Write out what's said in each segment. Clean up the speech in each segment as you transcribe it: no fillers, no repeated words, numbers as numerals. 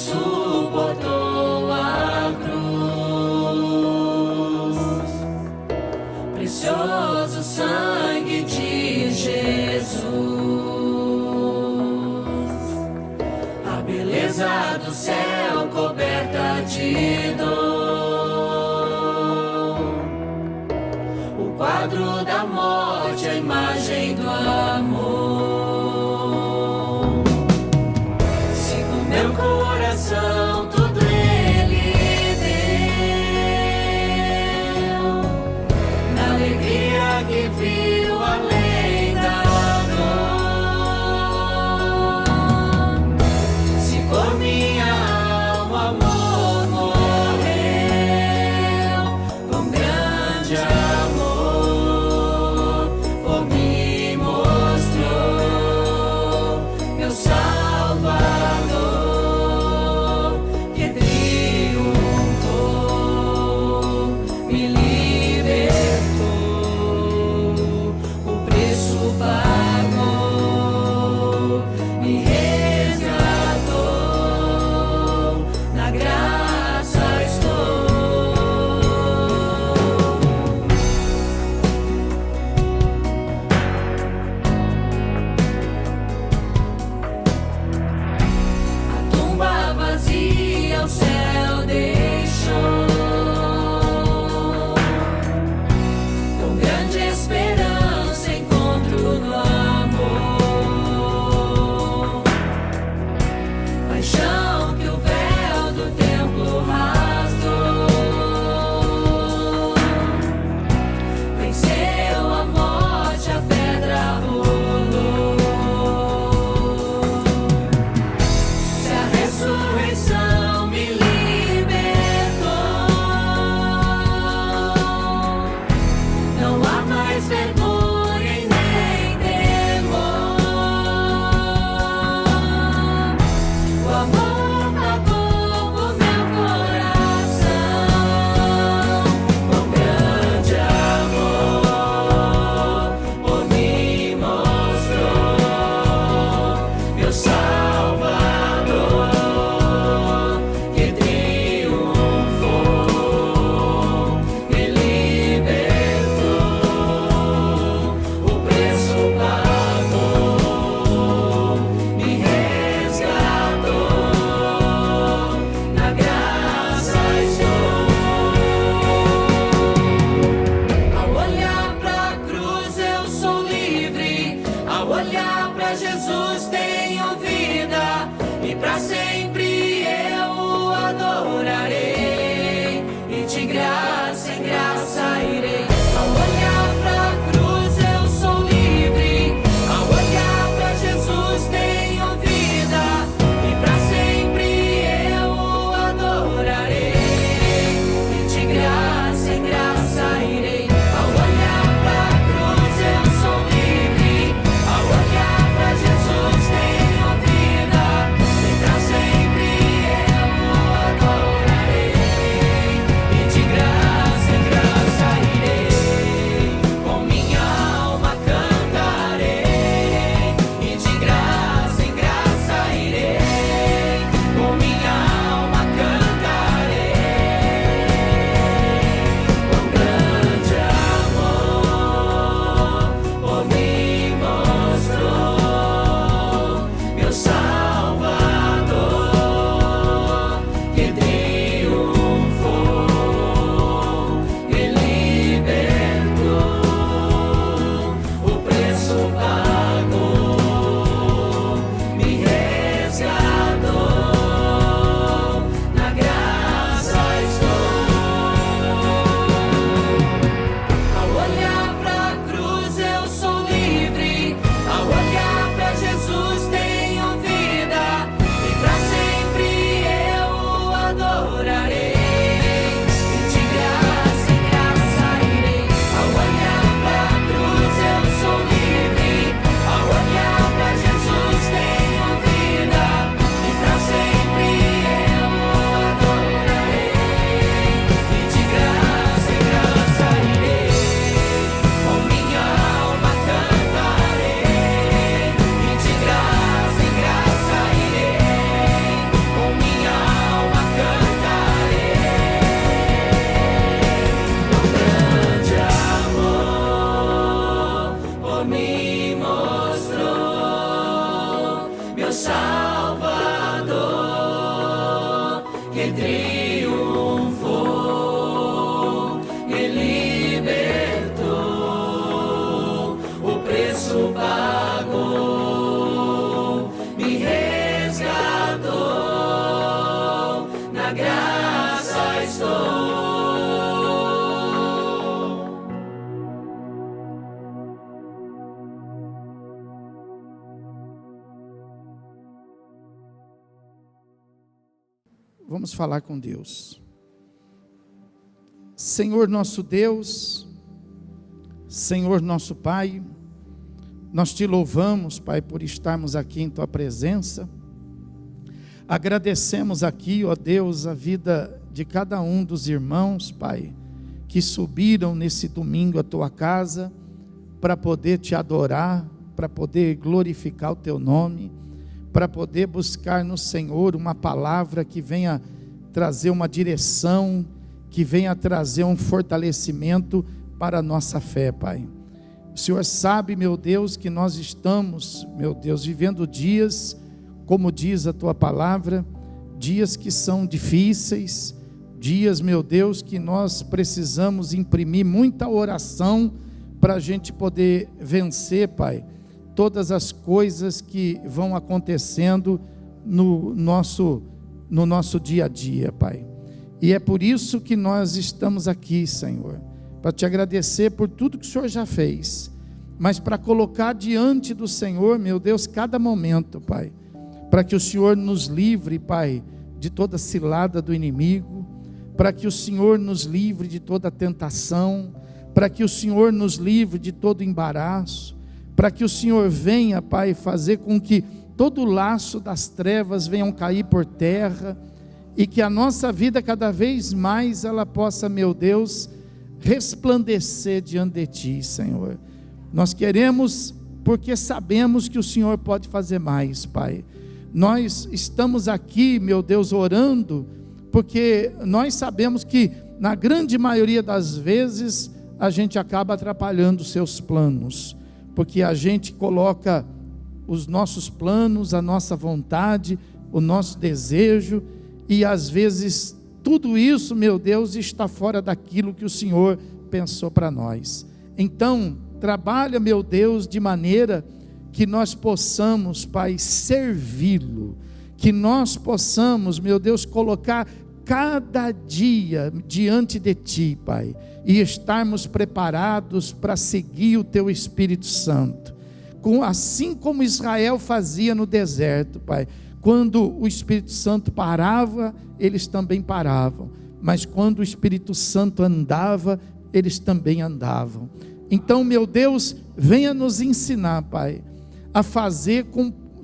suportou a cruz. Precioso sangue de Jesus, a beleza do céu coberta de dor, o quadro da morte, a imagem do amor. Sigo meu coração, tudo Ele deu, na alegria que viu além da dor. Se por minha alma amor morreu, com grande amor por mim mostrou meu Salvador, que triunfou, me libertou, o preço pagou, me resgatou, na graça estou. A tumba vazia o céu deixou, com grande esperança encontro no amor. Paixão que o véu do templo rasgou, venceu a morte, a pedra rolou. Se a ressurreição me libertou, não há mais vergonha e nem temor. O amor pagou por meu coração, com grande amor por mim mostrou meu Salvador, que triunfou, me libertou, Vamos falar com Deus. Senhor nosso Deus, Senhor nosso Pai, nós te louvamos, Pai, por estarmos aqui em tua presença. Agradecemos aqui, ó Deus, a vida de cada um dos irmãos, Pai, que subiram nesse domingo à tua casa para poder te adorar, para poder glorificar o teu nome, para poder buscar no Senhor uma palavra que venha trazer uma direção, que venha trazer um fortalecimento para a nossa fé, Pai. O Senhor sabe, meu Deus, que nós estamos, meu Deus, vivendo dias, como diz a tua palavra, dias que são difíceis, dias, meu Deus, que nós precisamos imprimir muita oração para a gente poder vencer, Pai, todas as coisas que vão acontecendo no nosso dia a dia, Pai. E é por isso que nós estamos aqui, Senhor, para te agradecer por tudo que o Senhor já fez, mas para colocar diante do Senhor, meu Deus, cada momento, Pai, para que o Senhor nos livre, Pai, de toda cilada do inimigo, para que o Senhor nos livre de toda tentação, para que o Senhor nos livre de todo embaraço, para que o Senhor venha, Pai, fazer com que todo o laço das trevas venham cair por terra, e que a nossa vida cada vez mais ela possa, meu Deus, resplandecer diante de Ti, Senhor. Nós queremos, porque sabemos que o Senhor pode fazer mais, Pai. Nós estamos aqui, meu Deus, orando, porque nós sabemos que na grande maioria das vezes a gente acaba atrapalhando os seus planos, porque a gente coloca os nossos planos, a nossa vontade, o nosso desejo, e às vezes tudo isso, meu Deus, está fora daquilo que o Senhor pensou para nós. Então, trabalha, meu Deus, de maneira que nós possamos, Pai, servi-lo, que nós possamos, meu Deus, colocar cada dia diante de Ti, Pai, e estarmos preparados para seguir o Teu Espírito Santo, assim como Israel fazia no deserto, Pai. Quando o Espírito Santo parava, eles também paravam, mas quando o Espírito Santo andava, eles também andavam. Então, meu Deus, venha nos ensinar, Pai, a fazer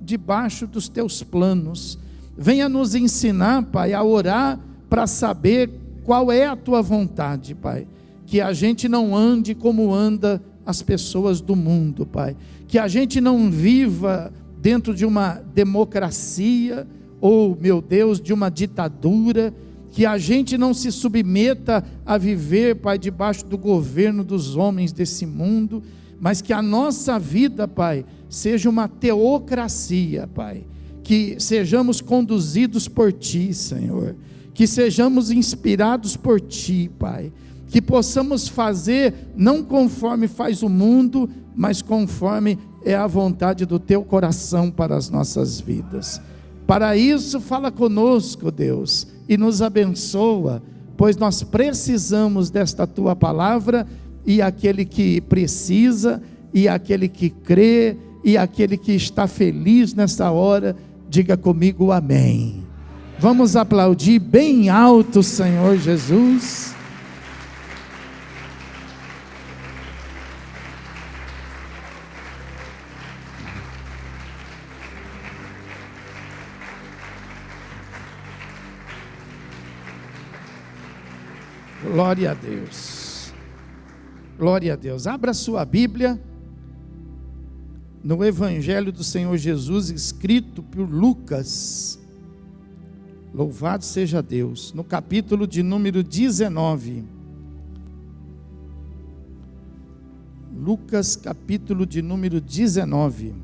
debaixo dos Teus planos. Venha nos ensinar, Pai, a orar para saber qual é a Tua vontade, Pai. Que a gente não ande como anda as pessoas do mundo, Pai. Que a gente não viva dentro de uma democracia, ou, meu Deus, de uma ditadura, que a gente não se submeta a viver, Pai, debaixo do governo dos homens desse mundo, mas que a nossa vida, Pai, seja uma teocracia, Pai, que sejamos conduzidos por Ti, Senhor, que sejamos inspirados por Ti, Pai, que possamos fazer não conforme faz o mundo, mas conforme é a vontade do Teu coração para as nossas vidas. Para isso, fala conosco, Deus, e nos abençoa, pois nós precisamos desta Tua palavra, e aquele que precisa, e aquele que crê, e aquele que está feliz nessa hora, diga comigo amém. Vamos aplaudir bem alto, Senhor Jesus. Glória a Deus, glória a Deus. Abra sua Bíblia no Evangelho do Senhor Jesus, escrito por Lucas, louvado seja Deus, no capítulo de número 19, Lucas capítulo de número 19,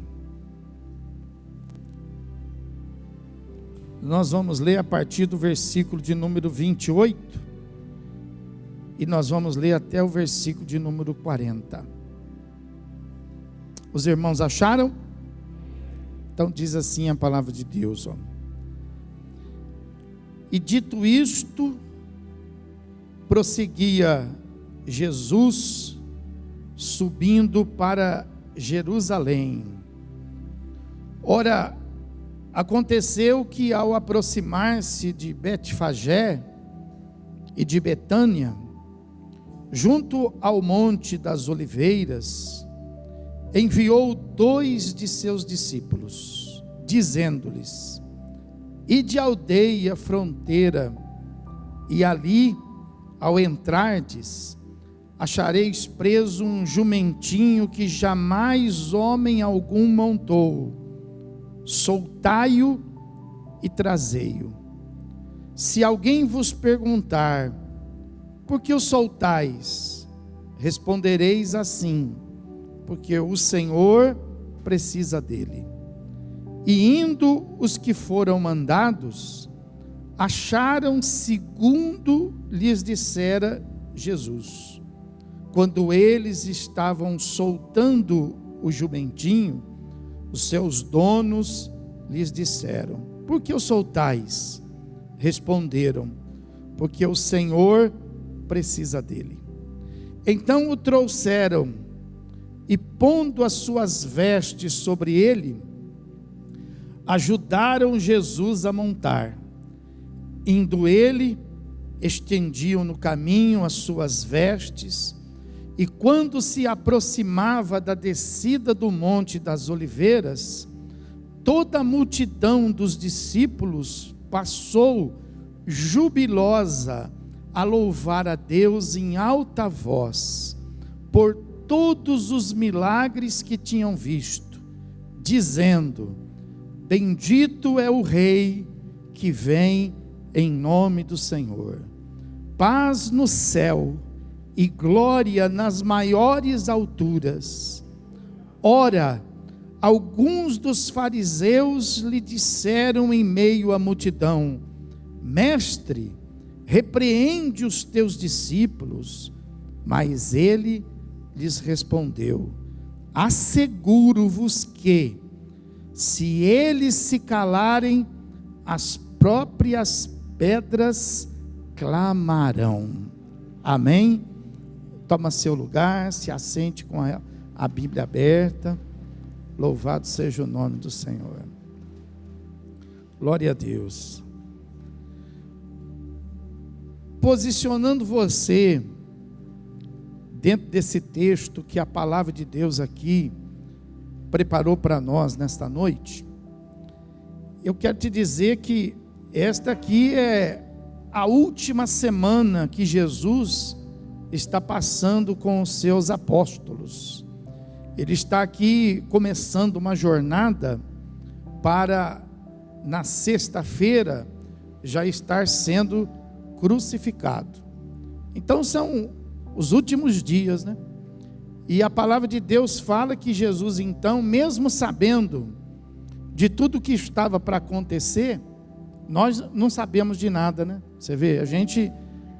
nós vamos ler a partir do versículo de número 28, e nós vamos ler até o versículo de número 40. Os irmãos acharam? Então diz assim a palavra de Deus, ó. E dito isto, prosseguia Jesus subindo para Jerusalém. Ora, Aconteceu que, ao aproximar-se de Betfagé e de Betânia, junto ao Monte das Oliveiras, enviou 2 de seus discípulos, dizendo-lhes: ide à aldeia fronteira, e ali, ao entrardes, achareis preso um jumentinho que jamais homem algum montou. Soltai-o e trazei-o. Se alguém vos perguntar: por que o soltais? Respondereis assim: porque o Senhor precisa dele. E indo os que foram mandados, acharam segundo lhes dissera Jesus. Quando eles estavam soltando o jumentinho, os seus donos lhes disseram: por que o soltais? Responderam: porque o Senhor precisa dele. Então o trouxeram, e pondo as suas vestes sobre ele, ajudaram Jesus a montar. Indo ele, estendiam no caminho as suas vestes, e quando se aproximava da descida do Monte das Oliveiras, toda a multidão dos discípulos passou jubilosa a louvar a Deus em alta voz, por todos os milagres que tinham visto, dizendo: bendito é o Rei que vem em nome do Senhor. Paz no céu e glória nas maiores alturas. Ora, alguns dos fariseus lhe disseram em meio à multidão: mestre, repreende os teus discípulos. Mas ele lhes respondeu: asseguro-vos que, se eles se calarem, as próprias pedras clamarão. Amém? Toma seu lugar, se assente com a Bíblia aberta. Louvado seja o nome do Senhor. Glória a Deus. Posicionando você dentro desse texto que a palavra de Deus aqui preparou para nós nesta noite, eu quero te dizer que esta aqui é a última semana que Jesus está passando com os seus apóstolos. Ele está aqui começando uma jornada para, na sexta-feira, já estar sendo crucificado. Então são os últimos dias, né? E a palavra de Deus fala que Jesus, então, mesmo sabendo de tudo que estava para acontecer, nós não sabemos de nada, né? Você vê, a gente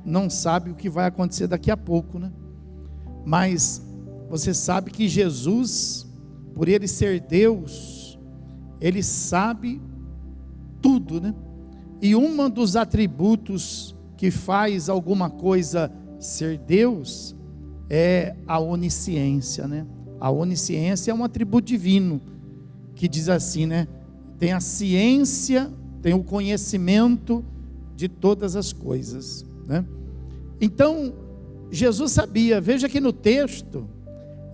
não sabe o que vai acontecer daqui a pouco, né? Mas você sabe que Jesus, por ele ser Deus, ele sabe tudo, né? E um dos atributos que faz alguma coisa ser Deus é a onisciência, né? A onisciência é um atributo divino, que diz assim, né? Tem a ciência, tem o conhecimento de todas as coisas, né? Então, Jesus sabia, veja que no texto,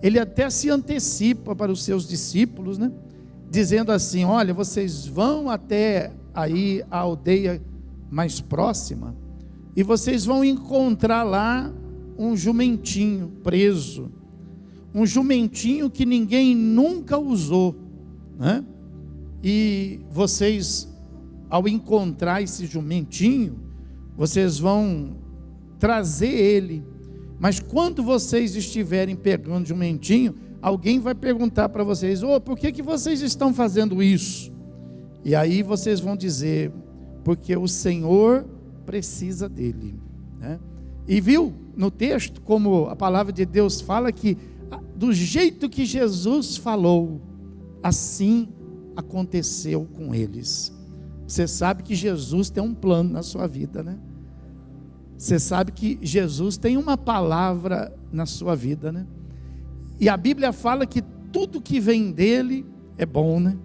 ele até se antecipa para os seus discípulos, né? Dizendo assim: olha, vocês vão até aí a aldeia mais próxima, e vocês vão encontrar lá um jumentinho preso, um jumentinho que ninguém nunca usou, né? E vocês, ao encontrar esse jumentinho, vocês vão trazer ele. Mas quando vocês estiverem pegando o jumentinho, alguém vai perguntar para vocês: por que vocês estão fazendo isso? E aí vocês vão dizer: porque o Senhor precisa dele, né? E viu no texto como a palavra de Deus fala que do jeito que Jesus falou, assim aconteceu com eles. Você sabe que Jesus tem um plano na sua vida, né? Você sabe que Jesus tem uma palavra na sua vida, né? E a Bíblia fala que tudo que vem dele é bom, né?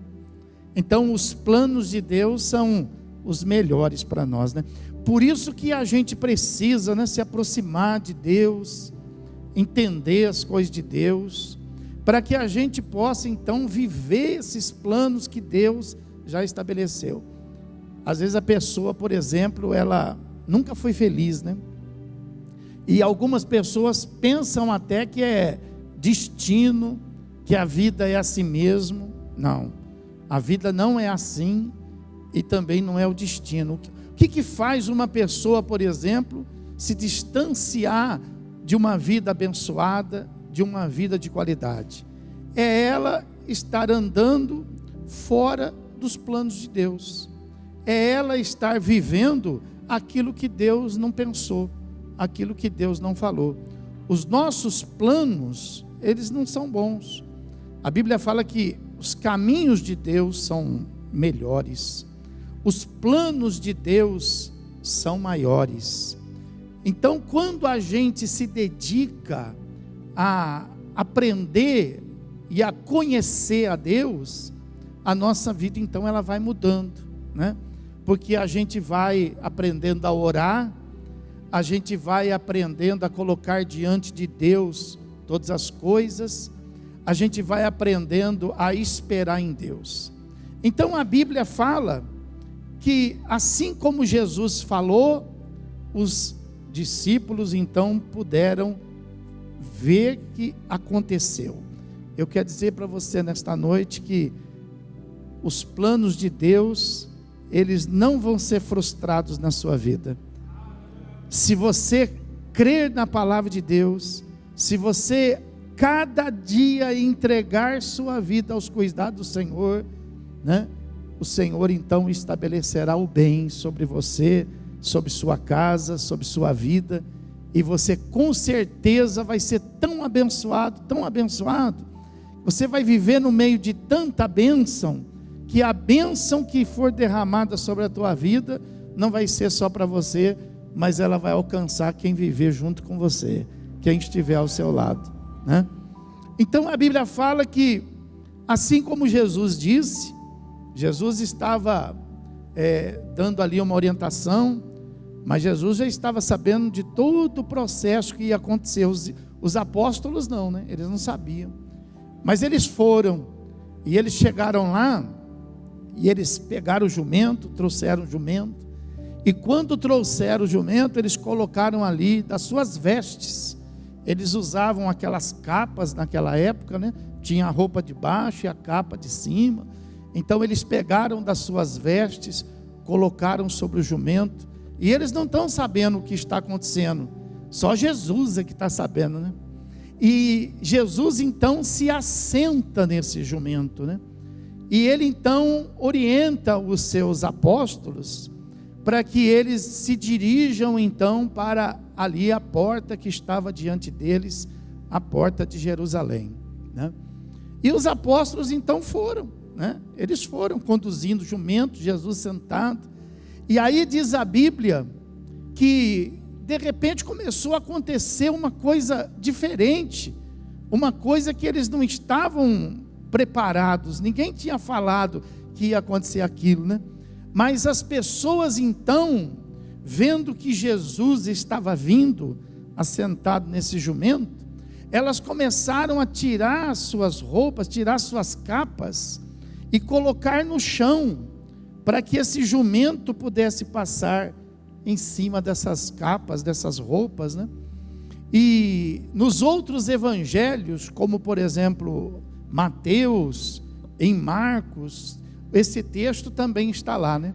Então os planos de Deus são os melhores para nós, né? Por isso que a gente precisa, né, se aproximar de Deus, entender as coisas de Deus, para que a gente possa então viver esses planos que Deus já estabeleceu. Às vezes a pessoa, por exemplo, ela nunca foi feliz, né? E algumas pessoas pensam até que é destino, que a vida é assim mesmo. Não, a vida não é assim e também não é o destino. O que faz uma pessoa, por exemplo, se distanciar de uma vida abençoada, de uma vida de qualidade? É ela estar andando fora dos planos de Deus. É ela estar vivendo aquilo que Deus não pensou, aquilo que Deus não falou. Os nossos planos, eles não são bons. A Bíblia fala que os caminhos de Deus são melhores, os planos de Deus são maiores. Então, quando a gente se dedica a aprender e a conhecer a Deus, a nossa vida então ela vai mudando, né? Porque a gente vai aprendendo a orar, a gente vai aprendendo a colocar diante de Deus todas as coisas, a gente vai aprendendo a esperar em Deus. Então a Bíblia fala que assim como Jesus falou, os discípulos então puderam ver que aconteceu. Eu quero dizer para você nesta noite que os planos de Deus, eles não vão ser frustrados na sua vida. Se você crer na palavra de Deus, se você cada dia entregar sua vida aos cuidados do Senhor, né? O Senhor então estabelecerá o bem sobre você, sobre sua casa, sobre sua vida, e você com certeza vai ser tão abençoado, você vai viver no meio de tanta bênção, que a bênção que for derramada sobre a tua vida, não vai ser só para você, mas ela vai alcançar quem viver junto com você, quem estiver ao seu lado, né? Então a Bíblia fala que, assim como Jesus disse, Jesus estava dando ali uma orientação, mas Jesus já estava sabendo de todo o processo que ia acontecer. Os apóstolos não, né? Eles não sabiam, mas eles foram, e eles chegaram lá, e eles pegaram o jumento, trouxeram o jumento, e quando trouxeram o jumento, eles colocaram ali das suas vestes. Eles usavam aquelas capas naquela época, né? Tinha a roupa de baixo e a capa de cima. Então eles pegaram das suas vestes, colocaram sobre o jumento, e eles não estão sabendo o que está acontecendo, só Jesus é que está sabendo, né? E Jesus então se assenta nesse jumento, né? E ele então orienta os seus apóstolos para que eles se dirijam então para ali a porta que estava diante deles, a porta de Jerusalém, né? E os apóstolos então foram, né? Eles foram conduzindo o jumento, Jesus sentado, e aí diz a Bíblia que de repente começou a acontecer uma coisa diferente, uma coisa que eles não estavam preparados, ninguém tinha falado que ia acontecer aquilo, né? Mas as pessoas então, vendo que Jesus estava vindo, assentado nesse jumento, elas começaram a tirar suas roupas, tirar suas capas e colocar no chão, para que esse jumento pudesse passar em cima dessas capas, dessas roupas, né? E nos outros evangelhos, como por exemplo Mateus, em Marcos, esse texto também está lá, né?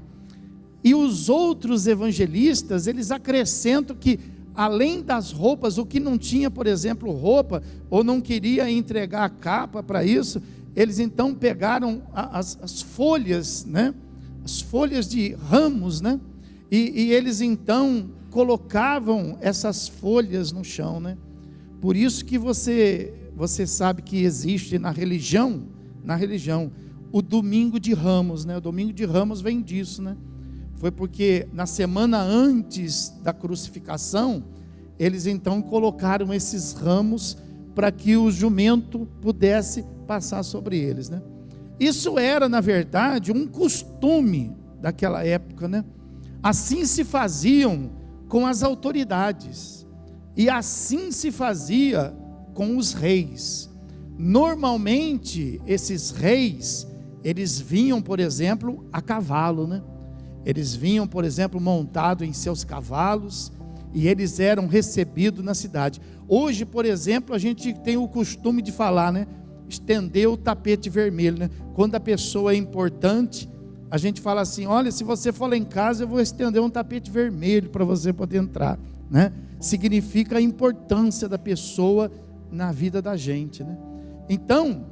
E os outros evangelistas, eles acrescentam que além das roupas, o que não tinha, por exemplo, roupa, ou não queria entregar a capa para isso, eles então pegaram as folhas, né? As folhas de ramos, né? E eles então colocavam essas folhas no chão, né? Por isso que você sabe que existe na religião, o domingo de Ramos, né? O domingo de Ramos vem disso, né? Foi porque na semana antes da crucificação, eles então colocaram esses ramos para que o jumento pudesse passar sobre eles, né? Isso era, na verdade, um costume daquela época, né? Assim se faziam com as autoridades, e assim se fazia com os reis. Normalmente, esses reis, eles vinham, por exemplo, a cavalo, né? Eles vinham, por exemplo, montados em seus cavalos, e eles eram recebidos na cidade. Hoje, por exemplo, a gente tem o costume de falar, né? Estender o tapete vermelho, né? Quando a pessoa é importante, a gente fala assim: olha, se você for lá em casa, eu vou estender um tapete vermelho para você poder entrar, né? Significa a importância da pessoa na vida da gente, né? Então,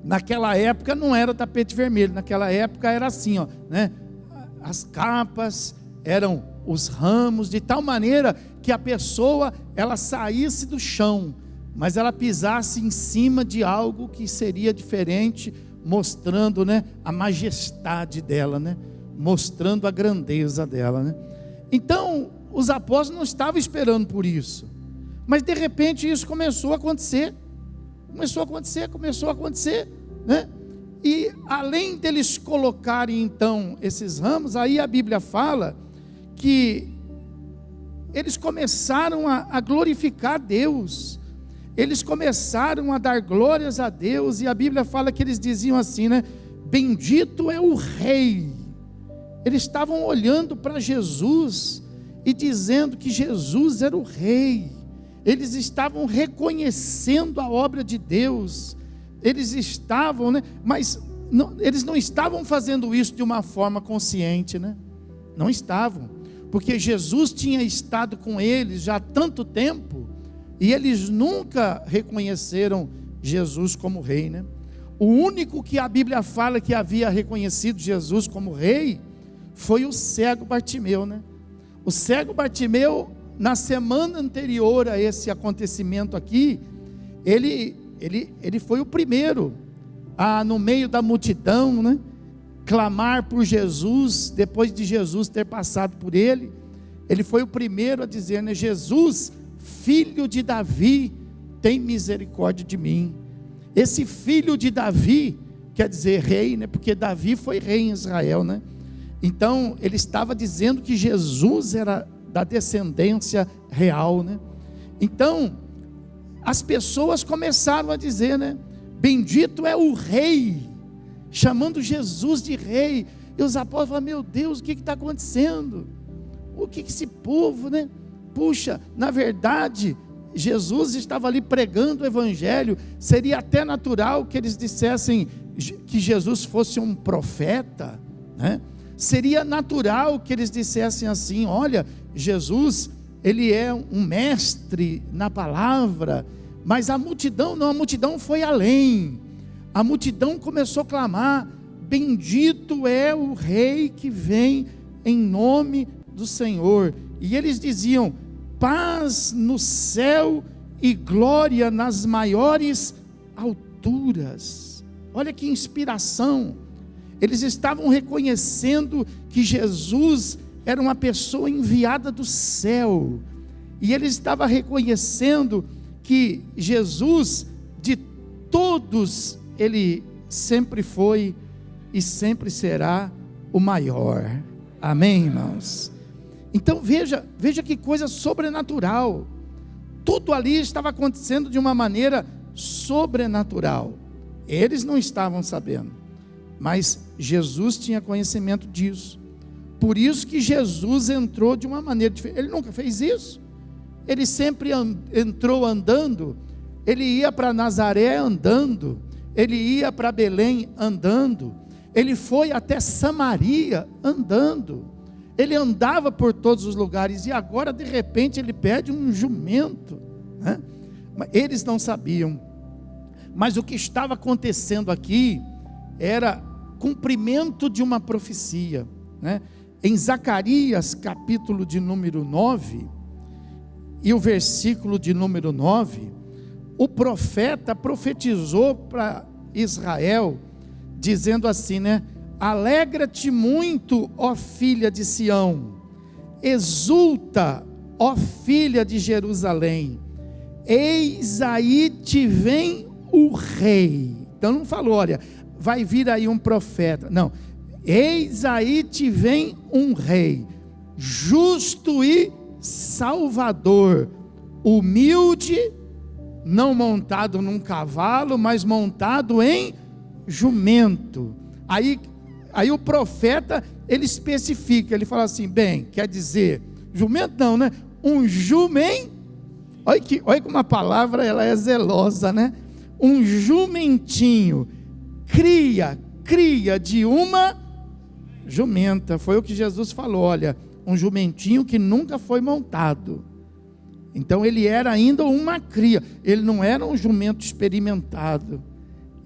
naquela época não era tapete vermelho, naquela época era assim, ó, né? As capas eram os ramos, de tal maneira que a pessoa, ela saísse do chão, mas ela pisasse em cima de algo que seria diferente, mostrando, né, a majestade dela, né? Mostrando a grandeza dela, né? Então, os apóstolos não estavam esperando por isso, mas de repente isso começou a acontecer, né? E além deles colocarem então esses ramos, aí a Bíblia fala que eles começaram a glorificar Deus, eles começaram a dar glórias a Deus, e a Bíblia fala que eles diziam assim, né? Bendito é o Rei. Eles estavam olhando para Jesus e dizendo que Jesus era o Rei. Eles estavam reconhecendo a obra de Deus. Eles estavam, né? Mas eles não estavam fazendo isso de uma forma consciente, né? Não estavam, porque Jesus tinha estado com eles já há tanto tempo, e eles nunca reconheceram Jesus como Rei, né? O único que a Bíblia fala que havia reconhecido Jesus como Rei foi o cego Bartimeu, né? O cego Bartimeu, na semana anterior a esse acontecimento aqui, ele foi o primeiro a, no meio da multidão, né, clamar por Jesus. Depois de Jesus ter passado por ele, ele foi o primeiro a dizer, né: Jesus, filho de Davi, tem misericórdia de mim. Esse filho de Davi quer dizer rei, né? Porque Davi foi rei em Israel, né? Então ele estava dizendo que Jesus era da descendência real, né? Então as pessoas começaram a dizer, né? Bendito é o Rei, chamando Jesus de Rei. E os apóstolos falaram: meu Deus, o que está acontecendo? O que esse povo, né? Puxa, na verdade, Jesus estava ali pregando o Evangelho. Seria até natural que eles dissessem que Jesus fosse um profeta, né? Seria natural que eles dissessem assim: olha, Jesus, ele é um mestre na palavra. Mas a multidão não, a multidão foi além. A multidão começou a clamar: bendito é o Rei que vem em nome do Senhor. E eles diziam: paz no céu e glória nas maiores alturas. Olha que inspiração. Eles estavam reconhecendo que Jesus era uma pessoa enviada do céu, e eles estavam reconhecendo que Jesus, de todos, ele sempre foi e sempre será o maior. Amém, irmãos? Então veja que coisa sobrenatural. Tudo ali estava acontecendo de uma maneira sobrenatural. Eles não estavam sabendo, mas Jesus tinha conhecimento disso. Por isso que Jesus entrou de uma maneira diferente. Ele nunca fez isso. Ele sempre entrou andando. Ele ia para Nazaré andando. Ele ia para Belém andando. Ele foi até Samaria andando. Ele andava por todos os lugares. E agora, de repente, ele pede um jumento, né? Eles não sabiam. Mas o que estava acontecendo aqui era cumprimento de uma profecia, né? Em Zacarias, capítulo de número 9, e o versículo de número 9, o profeta profetizou para Israel, dizendo assim, né? Alegra-te muito, ó filha de Sião, exulta, ó filha de Jerusalém, eis aí te vem o Rei. Então não falou, olha, vai vir aí um profeta. Não, eis aí te vem um rei, justo e salvador, humilde, não montado num cavalo, mas montado em jumento. Aí o profeta, ele especifica, ele fala assim, bem, quer dizer, jumento não, né? Um jumento, olha como a palavra ela é zelosa, né? Um jumentinho, cria de uma jumenta. Foi o que Jesus falou, olha, um jumentinho que nunca foi montado. Então ele era ainda uma cria, ele não era um jumento experimentado,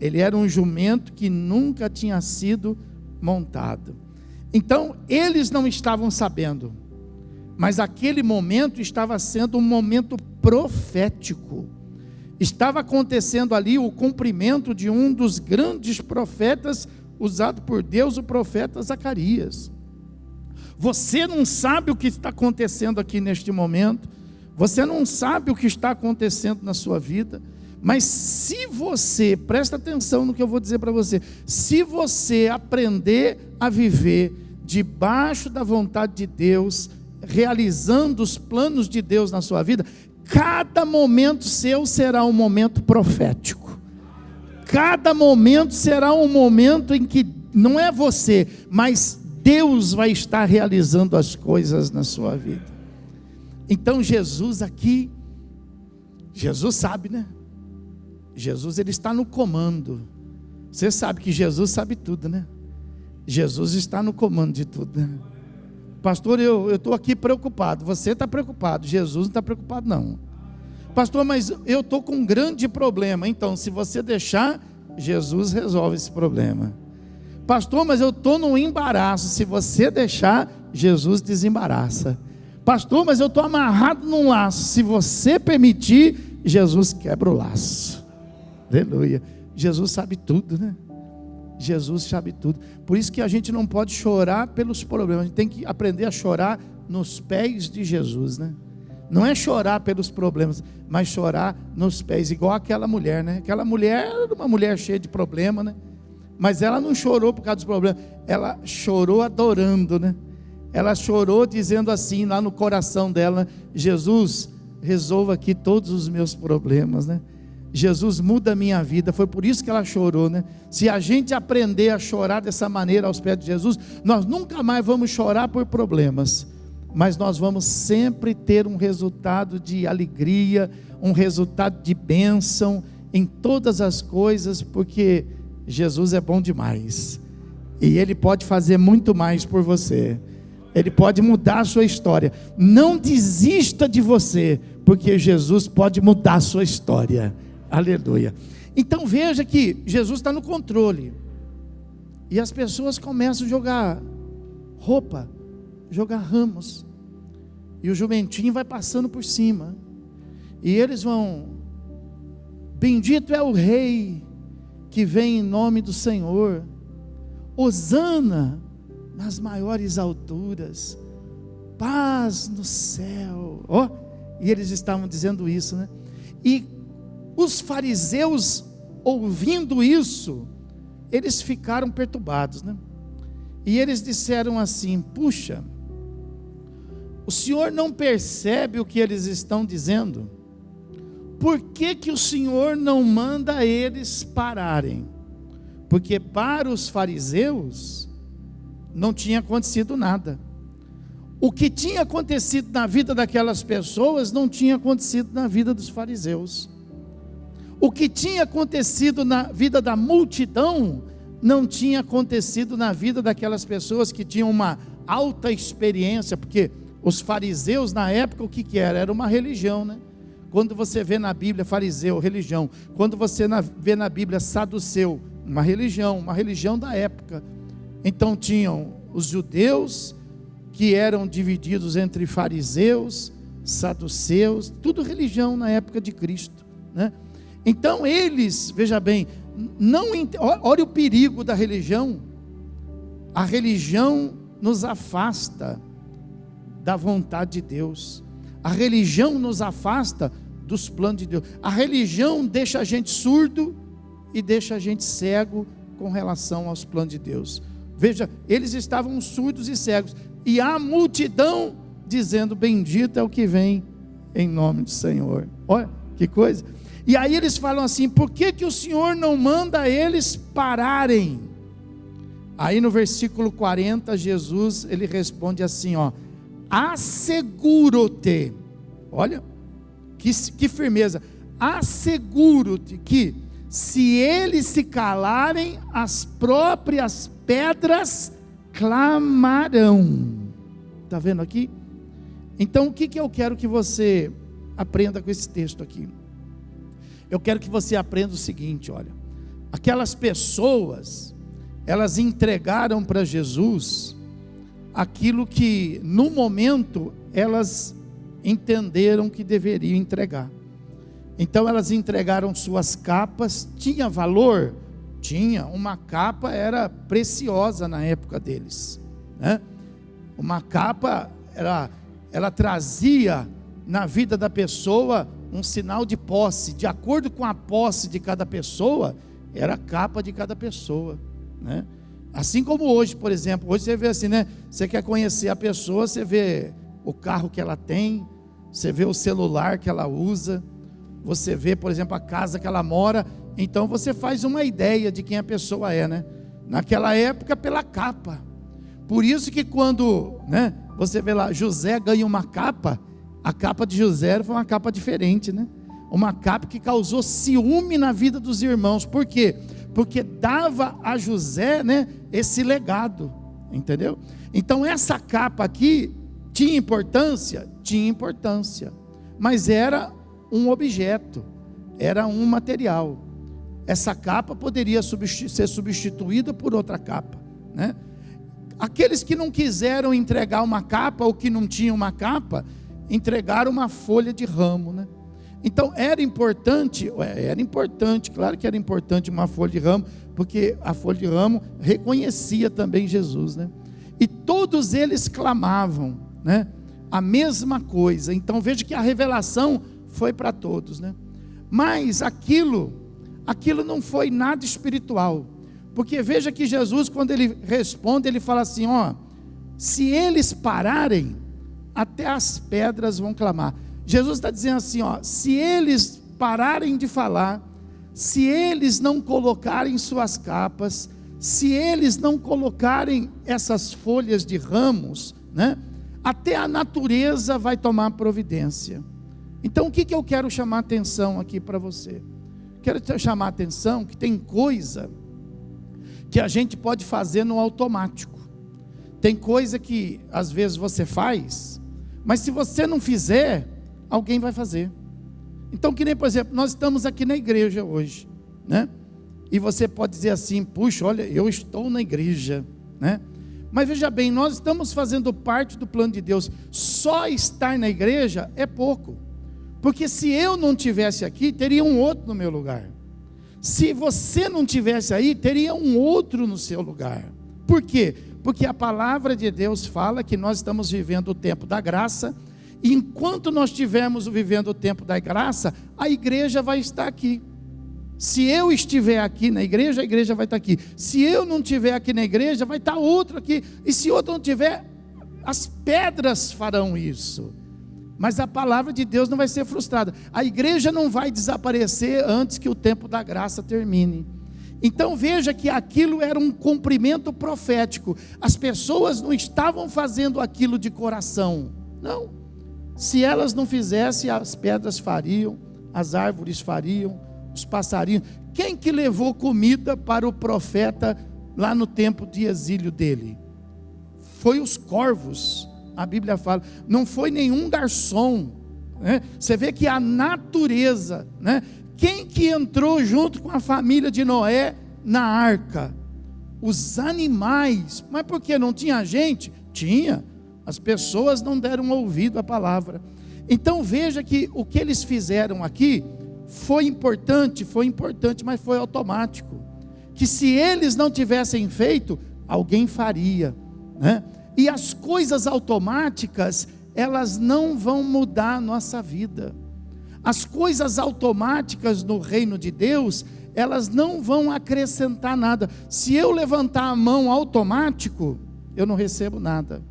ele era um jumento que nunca tinha sido montado. Então eles não estavam sabendo, mas aquele momento estava sendo um momento profético. Estava acontecendo ali o cumprimento de um dos grandes profetas usado por Deus, o profeta Zacarias. Você não sabe o que está acontecendo aqui neste momento, você não sabe o que está acontecendo na sua vida, mas se você, presta atenção no que eu vou dizer para você, se você aprender a viver debaixo da vontade de Deus, realizando os planos de Deus na sua vida, cada momento seu será um momento profético. Cada momento será um momento em que não é você, mas Deus vai estar realizando as coisas na sua vida. Então Jesus aqui, Jesus sabe, né? Jesus ele está no comando. Você sabe que Jesus sabe tudo, né? Jesus está no comando de tudo, né? Pastor, eu estou aqui preocupado. Você está preocupado, Jesus não está preocupado não. Pastor, mas eu estou com um grande problema. Então, se você deixar, Jesus resolve esse problema. Pastor, mas eu estou num embaraço. Se você deixar, Jesus desembaraça. Pastor, mas eu estou amarrado num laço. Se você permitir, Jesus quebra o laço. Aleluia. Jesus sabe tudo, né? Jesus sabe tudo. Por isso que a gente não pode chorar pelos problemas. A gente tem que aprender a chorar nos pés de Jesus, né? Não é chorar pelos problemas, mas chorar nos pés, igual aquela mulher, né? Aquela mulher era uma mulher cheia de problema, né? Mas ela não chorou por causa dos problemas, ela chorou adorando, né? Ela chorou dizendo assim, lá no coração dela, Jesus, resolva aqui todos os meus problemas, né? Jesus, muda a minha vida. Foi por isso que ela chorou, né? Se a gente aprender a chorar dessa maneira aos pés de Jesus, nós nunca mais vamos chorar por problemas, mas nós vamos sempre ter um resultado de alegria, um resultado de bênção em todas as coisas, porque Jesus é bom demais, e Ele pode fazer muito mais por você, Ele pode mudar a sua história. Não desista de você, porque Jesus pode mudar a sua história, aleluia. Então veja que Jesus está no controle, e as pessoas começam a jogar roupa, jogar ramos, e o jumentinho vai passando por cima, e eles vão, bendito é o rei que vem em nome do Senhor, hosana nas maiores alturas, paz no céu, e eles estavam dizendo isso, né? E os fariseus, ouvindo isso, eles ficaram perturbados, né? E eles disseram assim, puxa, o Senhor não percebe o que eles estão dizendo? Por que que o Senhor não manda eles pararem? Porque para os fariseus não tinha acontecido nada. O que tinha acontecido na vida daquelas pessoas não tinha acontecido na vida dos fariseus. O que tinha acontecido na vida da multidão não tinha acontecido na vida daquelas pessoas que tinham uma alta experiência, porque os fariseus na época o que era? Era uma religião, né? Quando você vê na Bíblia fariseu, religião. Quando você vê na Bíblia saduceu, uma religião da época. Então tinham os judeus, que eram divididos entre fariseus, saduceus, tudo religião na época de Cristo, né? Então eles, veja bem, olha o perigo da religião. A religião nos afasta da vontade de Deus. A religião nos afasta dos planos de Deus. A religião deixa a gente surdo e deixa a gente cego com relação aos planos de Deus. Veja, eles estavam surdos e cegos, e a multidão dizendo: bendito é o que vem em nome do Senhor. Olha que coisa. E aí eles falam assim: por que o Senhor não manda eles pararem? Aí no versículo 40, Jesus, ele responde assim, ó: asseguro-te, olha, que firmeza, asseguro-te que se eles se calarem, as próprias pedras clamarão. Está vendo aqui? Então o que eu quero que você aprenda com esse texto aqui? Eu quero que você aprenda o seguinte, olha, aquelas pessoas, elas entregaram para Jesus aquilo que no momento elas entenderam que deveriam entregar. Então elas entregaram suas capas. Tinha valor? Tinha. Uma capa era preciosa na época deles, né? Uma capa, ela trazia na vida da pessoa um sinal de posse. De acordo com a posse de cada pessoa, era a capa de cada pessoa, né? Assim como hoje, por exemplo, hoje você vê assim, né? Você quer conhecer a pessoa, você vê o carro que ela tem, você vê o celular que ela usa, você vê, por exemplo, a casa que ela mora. Então você faz uma ideia de quem a pessoa é, né? Naquela época, pela capa. Por isso que quando, né, você vê lá, José ganha uma capa, a capa de José foi uma capa diferente, né? Uma capa que causou ciúme na vida dos irmãos. Por quê? Porque dava a José, né, esse legado, entendeu? Então essa capa aqui tinha importância? Tinha importância, mas era um objeto, era um material. Essa capa poderia ser substituída por outra capa, né? Aqueles que não quiseram entregar uma capa, ou que não tinham uma capa, entregaram uma folha de ramo, né? Então era importante, claro que era importante uma folha de ramo, porque a folha de ramo reconhecia também Jesus, né? E todos eles clamavam, né, a mesma coisa. Então veja que a revelação foi para todos, né? Mas aquilo não foi nada espiritual, porque veja que Jesus, quando ele responde, ele fala assim, ó: se eles pararem, até as pedras vão clamar. Jesus está dizendo assim, ó: se eles pararem de falar, se eles não colocarem suas capas, se eles não colocarem essas folhas de ramos, né, até a natureza vai tomar providência. Então o que eu quero chamar a atenção aqui para você? Quero chamar a atenção que tem coisa que a gente pode fazer no automático. Tem coisa que às vezes você faz, mas se você não fizer, alguém vai fazer. Então, que nem, por exemplo, nós estamos aqui na igreja hoje, né? E você pode dizer assim: puxa, olha, eu estou na igreja, né? Mas veja bem, nós estamos fazendo parte do plano de Deus. Só estar na igreja é pouco, porque se eu não tivesse aqui, teria um outro no meu lugar. Se você não tivesse aí, teria um outro no seu lugar. Por quê? Porque a palavra de Deus fala que nós estamos vivendo o tempo da graça. E enquanto nós estivermos vivendo o tempo da graça, a igreja vai estar aqui. Se eu estiver aqui na igreja, a igreja vai estar aqui. Se eu não estiver aqui na igreja, vai estar outro aqui. E se outro não tiver, as pedras farão isso. Mas a palavra de Deus não vai ser frustrada. A igreja não vai desaparecer antes que o tempo da graça termine. Então veja que aquilo era um cumprimento profético. As pessoas não estavam fazendo aquilo de coração, não. Se elas não fizessem, as pedras fariam, as árvores fariam, os passarinhos. Quem que levou comida para o profeta lá no tempo de exílio dele? Foi os corvos, a Bíblia fala. Não foi nenhum garçom, né? Você vê que a natureza, né? Quem que entrou junto com a família de Noé na arca? Os animais. Mas por que não tinha gente? Tinha. As pessoas não deram ouvido à palavra. Então veja que o que eles fizeram aqui foi importante, mas foi automático. Que se eles não tivessem feito, alguém faria, né? E as coisas automáticas, elas não vão mudar a nossa vida. As coisas automáticas no reino de Deus, elas não vão acrescentar nada. Se eu levantar a mão automático, eu não recebo nada.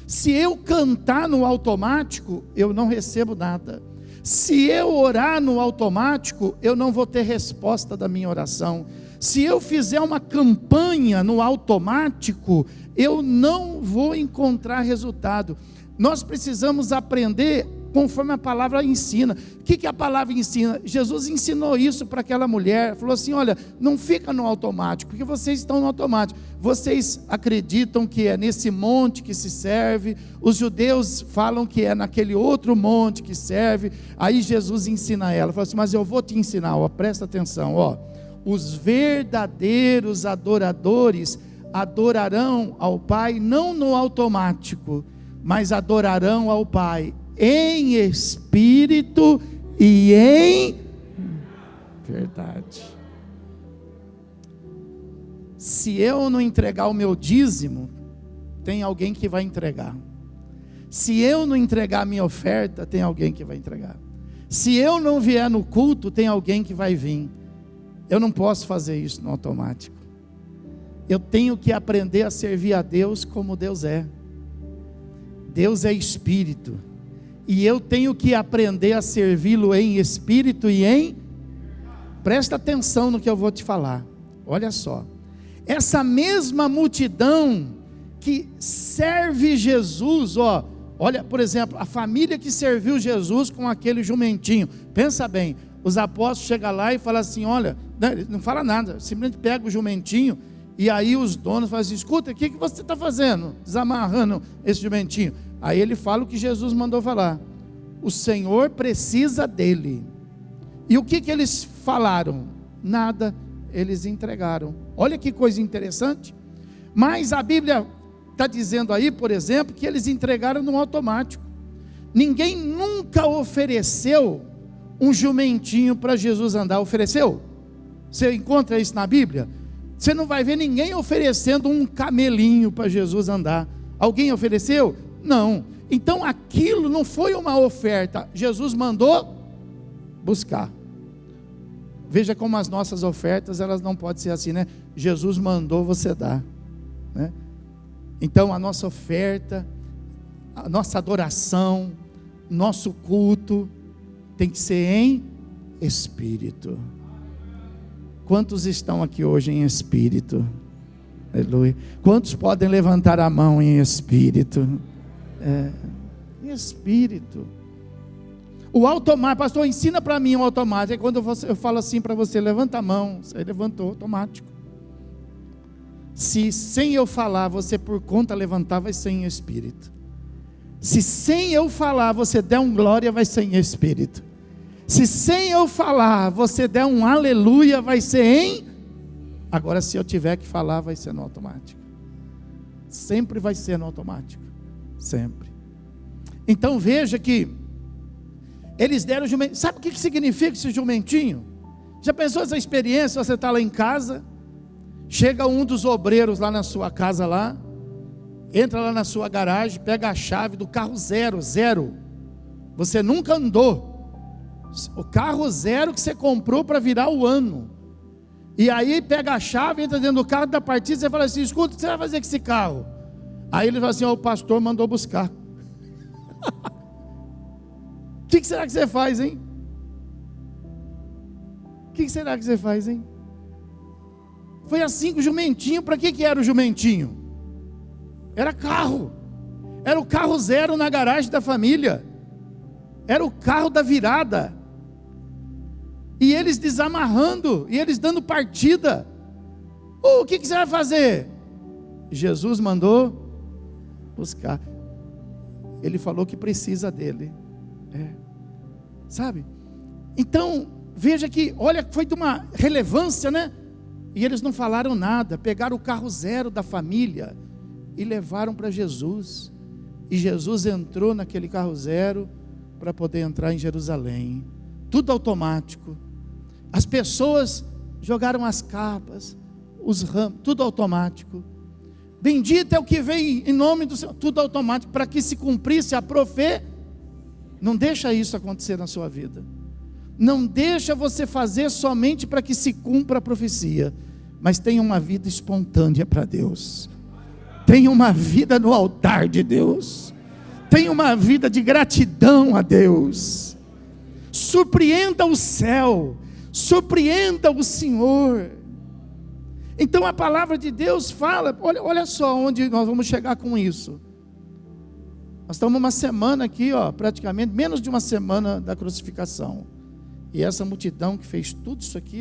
Se eu cantar no automático, eu não recebo nada. Se eu orar no automático, eu não vou ter resposta da minha oração. Se eu fizer uma campanha no automático, eu não vou encontrar resultado. Nós precisamos aprender conforme a palavra ensina. O que a palavra ensina? Jesus ensinou isso para aquela mulher, falou assim: olha, não fica no automático, porque vocês estão no automático, vocês acreditam que é nesse monte que se serve, os judeus falam que é naquele outro monte que serve. Aí Jesus ensina ela, falou assim: mas eu vou te ensinar, ó, presta atenção, ó, os verdadeiros adoradores adorarão ao Pai não no automático, mas adorarão ao Pai em espírito e em verdade. Se eu não entregar o meu dízimo, tem alguém que vai entregar. Se eu não entregar a minha oferta, tem alguém que vai entregar. Se eu não vier no culto, tem alguém que vai vir. Eu não posso fazer isso no automático. Eu tenho que aprender a servir a Deus como Deus é. Deus é espírito. E eu tenho que aprender a servi-lo em espírito e em... Presta atenção no que eu vou te falar. Olha só. Essa mesma multidão que serve Jesus, ó, olha, por exemplo, a família que serviu Jesus com aquele jumentinho. Pensa bem, os apóstolos chegam lá e falam assim: olha, não fala nada, simplesmente pega o jumentinho. E aí os donos falam assim: escuta, o que você está fazendo? Desamarrando esse jumentinho. Aí ele fala o que Jesus mandou falar: o Senhor precisa dele. E o que eles falaram? Nada, eles entregaram. Olha que coisa interessante. Mas a Bíblia está dizendo aí, por exemplo, que eles entregaram no automático. Ninguém nunca ofereceu um jumentinho para Jesus andar. Ofereceu? Você encontra isso na Bíblia? Você não vai ver ninguém oferecendo um camelinho para Jesus andar. Alguém ofereceu? Não. Então aquilo não foi uma oferta, Jesus mandou buscar. Veja como as nossas ofertas, elas não podem ser assim, né? Jesus mandou, você dá, né? Então a nossa oferta, a nossa adoração, nosso culto tem que ser em espírito. Quantos estão aqui hoje em espírito? Aleluia. Quantos podem levantar a mão em espírito? Em espírito. O automático, pastor, ensina para mim o automático. É quando eu falo assim para você: levanta a mão, você levantou automático. Se sem eu falar, você por conta levantar, vai ser em espírito. Se sem eu falar, você der um glória, vai ser em espírito. Se sem eu falar, você der um aleluia, vai ser em... Agora, se eu tiver que falar, vai ser no automático. Sempre vai ser no automático. Sempre. Então veja que eles deram o jumentinho. Sabe o que significa esse jumentinho? Já pensou essa experiência? Você está lá em casa, chega um dos obreiros lá na sua casa lá, entra lá na sua garagem, pega a chave do carro zero. Você nunca andou. O carro zero que você comprou para virar o ano. E aí pega a chave, entra dentro do carro, da partida, você fala assim: escuta, o que você vai fazer com esse carro? Aí ele fala assim: o pastor mandou buscar. O que será que você faz, hein? O que será que você faz, hein? Foi assim com o jumentinho. Para que era o jumentinho? Era carro. Era o carro zero na garagem da família. Era o carro da virada. E eles desamarrando, e eles dando partida. O que você vai fazer? Jesus mandou buscar. Ele falou que precisa dele. Sabe? Então, veja que, olha, foi de uma relevância, né? E eles não falaram nada. Pegaram o carro zero da família e levaram para Jesus. E Jesus entrou naquele carro zero para poder entrar em Jerusalém. Tudo automático. As pessoas jogaram as capas, os ramos, tudo automático. Bendito é o que vem em nome do Senhor, tudo automático, para que se cumprisse a profecia. Não deixa isso acontecer na sua vida. Não deixa você fazer somente para que se cumpra a profecia, mas tenha uma vida espontânea para Deus. Tenha uma vida no altar de Deus. Tenha uma vida de gratidão a Deus. Surpreenda o céu. Surpreenda o Senhor. Então a palavra de Deus fala, olha só onde nós vamos chegar com isso. Nós estamos uma semana aqui, praticamente, menos de uma semana da crucificação. E essa multidão que fez tudo isso aqui,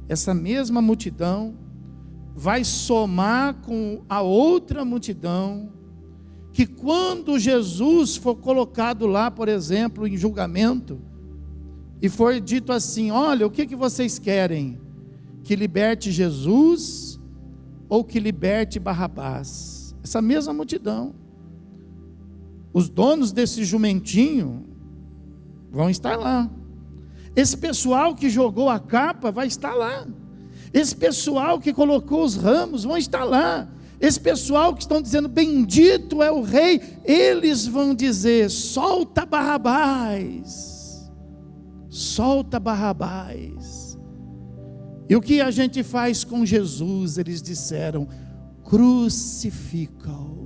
essa mesma multidão vai somar com a outra multidão, que quando Jesus for colocado lá, por exemplo, em julgamento, e for dito assim: olha, o que vocês querem? Que liberte Jesus ou que liberte Barrabás? Essa mesma multidão, os donos desse jumentinho vão estar lá. Esse pessoal que jogou a capa vai estar lá. Esse pessoal que colocou os ramos vão estar lá. Esse pessoal que estão dizendo bendito é o rei, eles vão dizer: solta Barrabás, solta Barrabás. E o que a gente faz com Jesus? Eles disseram: crucifica-o.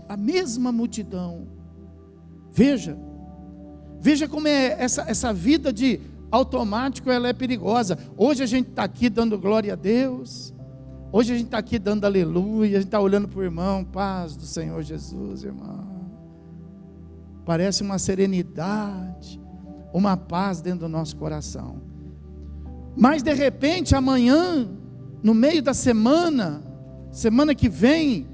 A mesma multidão. Veja como é essa vida de automático, ela é perigosa. Hoje a gente está aqui dando glória a Deus, hoje a gente está aqui dando aleluia, a gente está olhando para o irmão, paz do Senhor Jesus, irmão. Parece uma serenidade, uma paz dentro do nosso coração. Mas de repente amanhã, no meio da semana que vem,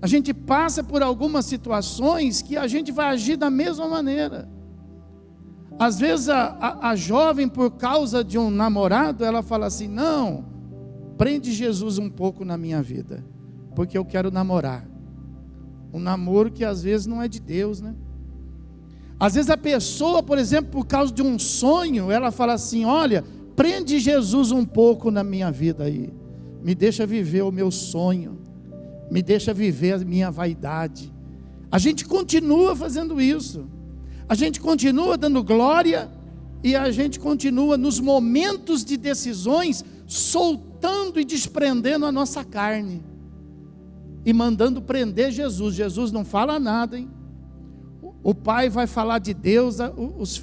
a gente passa por algumas situações que a gente vai agir da mesma maneira. Às vezes a jovem, por causa de um namorado, ela fala assim: não, prende Jesus um pouco na minha vida, porque eu quero namorar. Um namoro que às vezes não é de Deus, né? Às vezes a pessoa, por exemplo, por causa de um sonho, ela fala assim: olha, prende Jesus um pouco na minha vida aí, me deixa viver o meu sonho, me deixa viver a minha vaidade. A gente continua fazendo isso. A gente continua dando glória, e a gente continua nos momentos de decisões soltando e desprendendo a nossa carne e mandando prender Jesus. Jesus não fala nada, hein? O pai vai falar de Deus,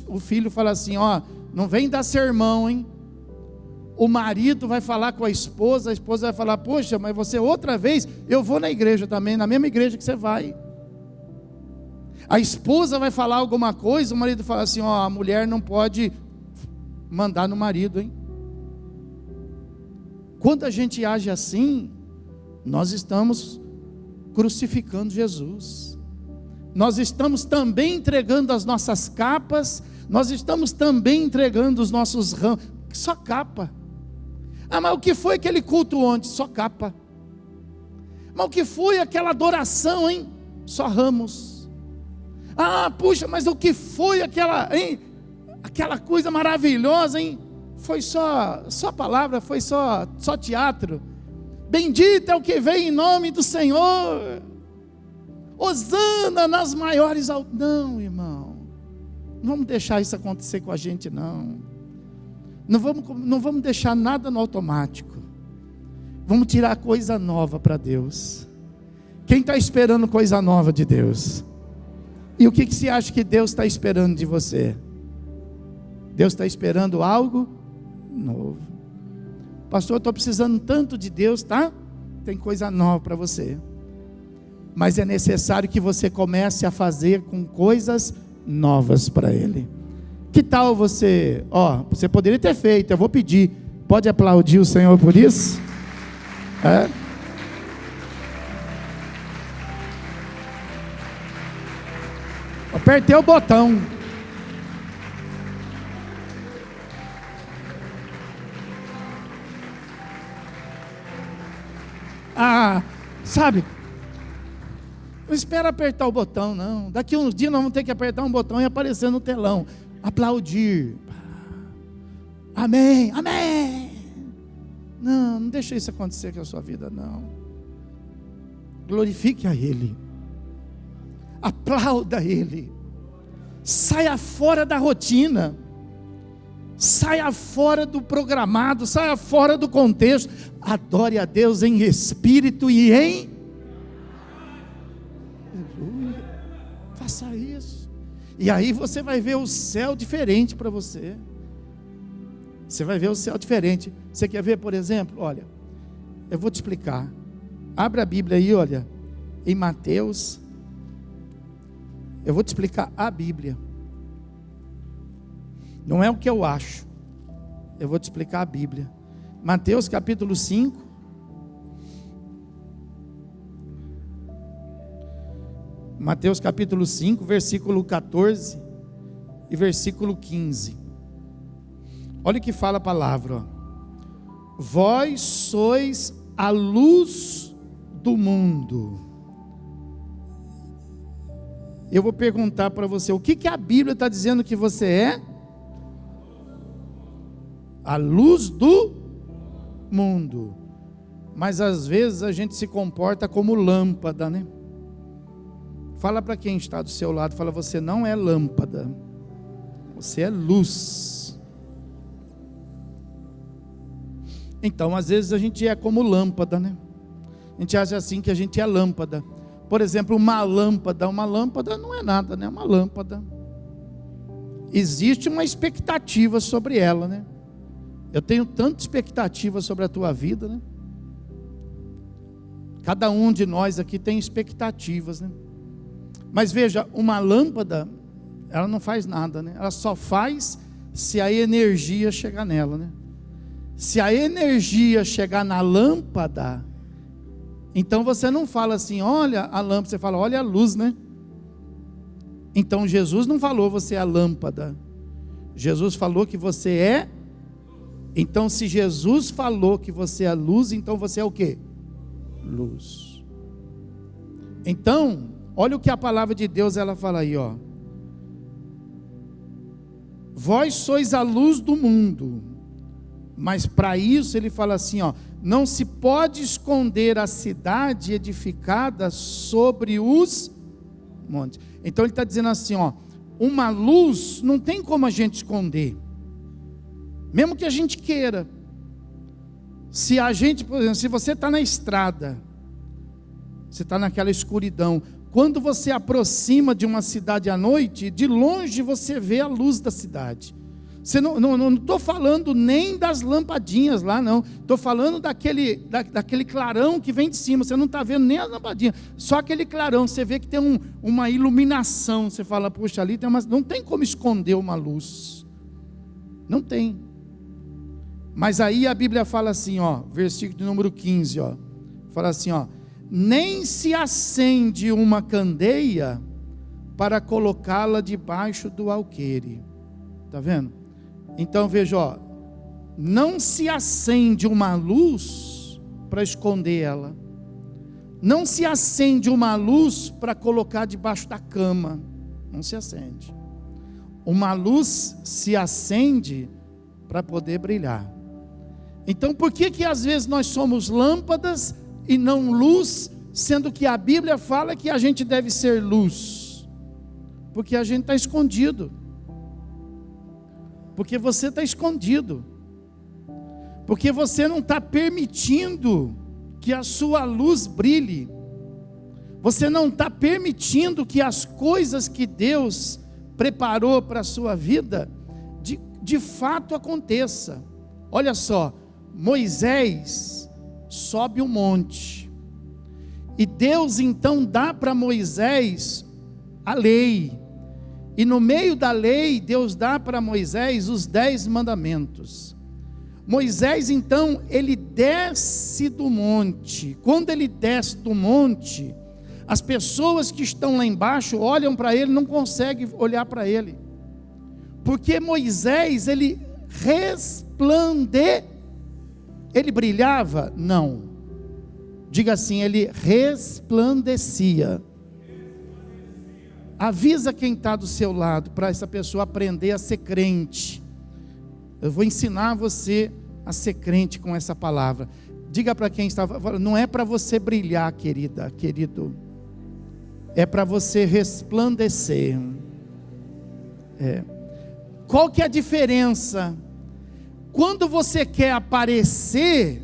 o filho fala assim: não vem dar sermão, hein? O marido vai falar com a esposa vai falar: poxa, mas você outra vez, eu vou na igreja também, na mesma igreja que você vai. A esposa vai falar alguma coisa, o marido fala assim: a mulher não pode mandar no marido, hein? Quando a gente age assim, nós estamos crucificando Jesus. Nós estamos também entregando as nossas capas, nós estamos também entregando os nossos ramos. Só capa. Mas o que foi aquele culto ontem? Só capa. Mas o que foi aquela adoração, hein? Só ramos. Puxa, mas o que foi aquela coisa maravilhosa, hein? Foi só palavra, foi só teatro. Bendito é o que vem em nome do Senhor. Hosana nas maiores alturas. Não, irmão, não vamos deixar isso acontecer com a gente, não. Não vamos deixar nada no automático. Vamos tirar coisa nova para Deus. Quem está esperando coisa nova de Deus? E o que você acha que Deus está esperando de você? Deus está esperando algo novo. Pastor, eu estou precisando tanto de Deus, tá? Tem coisa nova para você. Mas é necessário que você comece a fazer com coisas novas para Ele. Que tal você? Você poderia ter feito, eu vou pedir. Pode aplaudir o Senhor por isso? Apertei o botão. Sabe? Não espera apertar o botão, não. Daqui uns dias nós vamos ter que apertar um botão e aparecer no telão. Aplaudir. Amém, amém. Não deixe isso acontecer com a sua vida, não. Glorifique a Ele. Aplauda Ele. Saia fora da rotina. Saia fora do programado, saia fora do contexto. Adore a Deus em espírito e em... Aleluia. Faça isso. E aí você vai ver o céu diferente para você. Você vai ver o céu diferente. Você quer ver, por exemplo? Olha, eu vou te explicar. Abra a Bíblia aí, olha, em Mateus. Eu vou te explicar a Bíblia. Não é o que eu acho. Eu vou te explicar a Bíblia. Mateus capítulo 5. Mateus capítulo 5, versículo 14 e versículo 15. Olha o que fala a palavra, ó. Vós sois a luz do mundo. Eu vou perguntar para você, o que a Bíblia está dizendo que você é? A luz do mundo. Mas às vezes a gente se comporta como lâmpada, né? Fala para quem está do seu lado, fala, você não é lâmpada, você é luz. Então às vezes a gente é como lâmpada, né? A gente acha assim que a gente é lâmpada. Por exemplo, uma lâmpada não é nada, né? Uma lâmpada. Existe uma expectativa sobre ela, né? Eu tenho tanta expectativa sobre a tua vida, né? Cada um de nós aqui tem expectativas, né? Mas veja, uma lâmpada, ela não faz nada, né? Ela só faz se a energia chegar nela, né? Se a energia chegar na lâmpada, então você não fala assim, olha a lâmpada, você fala, olha a luz, né? Então Jesus não falou você é a lâmpada. Jesus falou que você é. Então se Jesus falou que você é a luz, então você é o quê? Luz. Então, olha o que a palavra de Deus ela fala aí, ó. Vós sois a luz do mundo. Mas para isso ele fala assim, ó, não se pode esconder a cidade edificada sobre os montes. Então ele está dizendo assim, ó, uma luz não tem como a gente esconder, mesmo que a gente queira. Se a gente, por exemplo, se você está na estrada, você está naquela escuridão, quando você aproxima de uma cidade à noite, de longe você vê a luz da cidade. Você não estou falando nem das lampadinhas lá, não. Estou falando daquele clarão que vem de cima. Você não está vendo nem as lampadinhas, só aquele clarão. Você vê que tem uma iluminação. Você fala, puxa, ali tem uma... Não tem como esconder uma luz. Não tem. Mas aí a Bíblia fala assim, ó, versículo número 15, ó. Fala assim, ó. Nem se acende uma candeia para colocá-la debaixo do alqueire. Está vendo? Então veja, ó, não se acende uma luz para esconder ela. Não se acende uma luz para colocar debaixo da cama. Não se acende. Uma luz se acende para poder brilhar. Então por que às vezes nós somos lâmpadas e não luz, sendo que a Bíblia fala que a gente deve ser luz? Porque a gente está escondido. Porque você está escondido. Porque você não está permitindo que a sua luz brilhe. Você não está permitindo que as coisas que Deus preparou para a sua vida, de fato aconteça. Olha só, Moisés sobe um monte. E Deus então dá para Moisés a lei. E no meio da lei, Deus dá para Moisés os 10 mandamentos. Moisés então, ele desce do monte. Quando ele desce do monte, as pessoas que estão lá embaixo olham para ele, não conseguem olhar para ele. Porque Moisés, ele ele brilhava? Não. Diga assim, ele resplandecia. Avisa quem está do seu lado, para essa pessoa aprender a ser crente. Eu vou ensinar você a ser crente com essa palavra. Diga para quem está falando, não é para você brilhar, querido. É para você resplandecer. Qual que é a diferença? Quando você quer aparecer,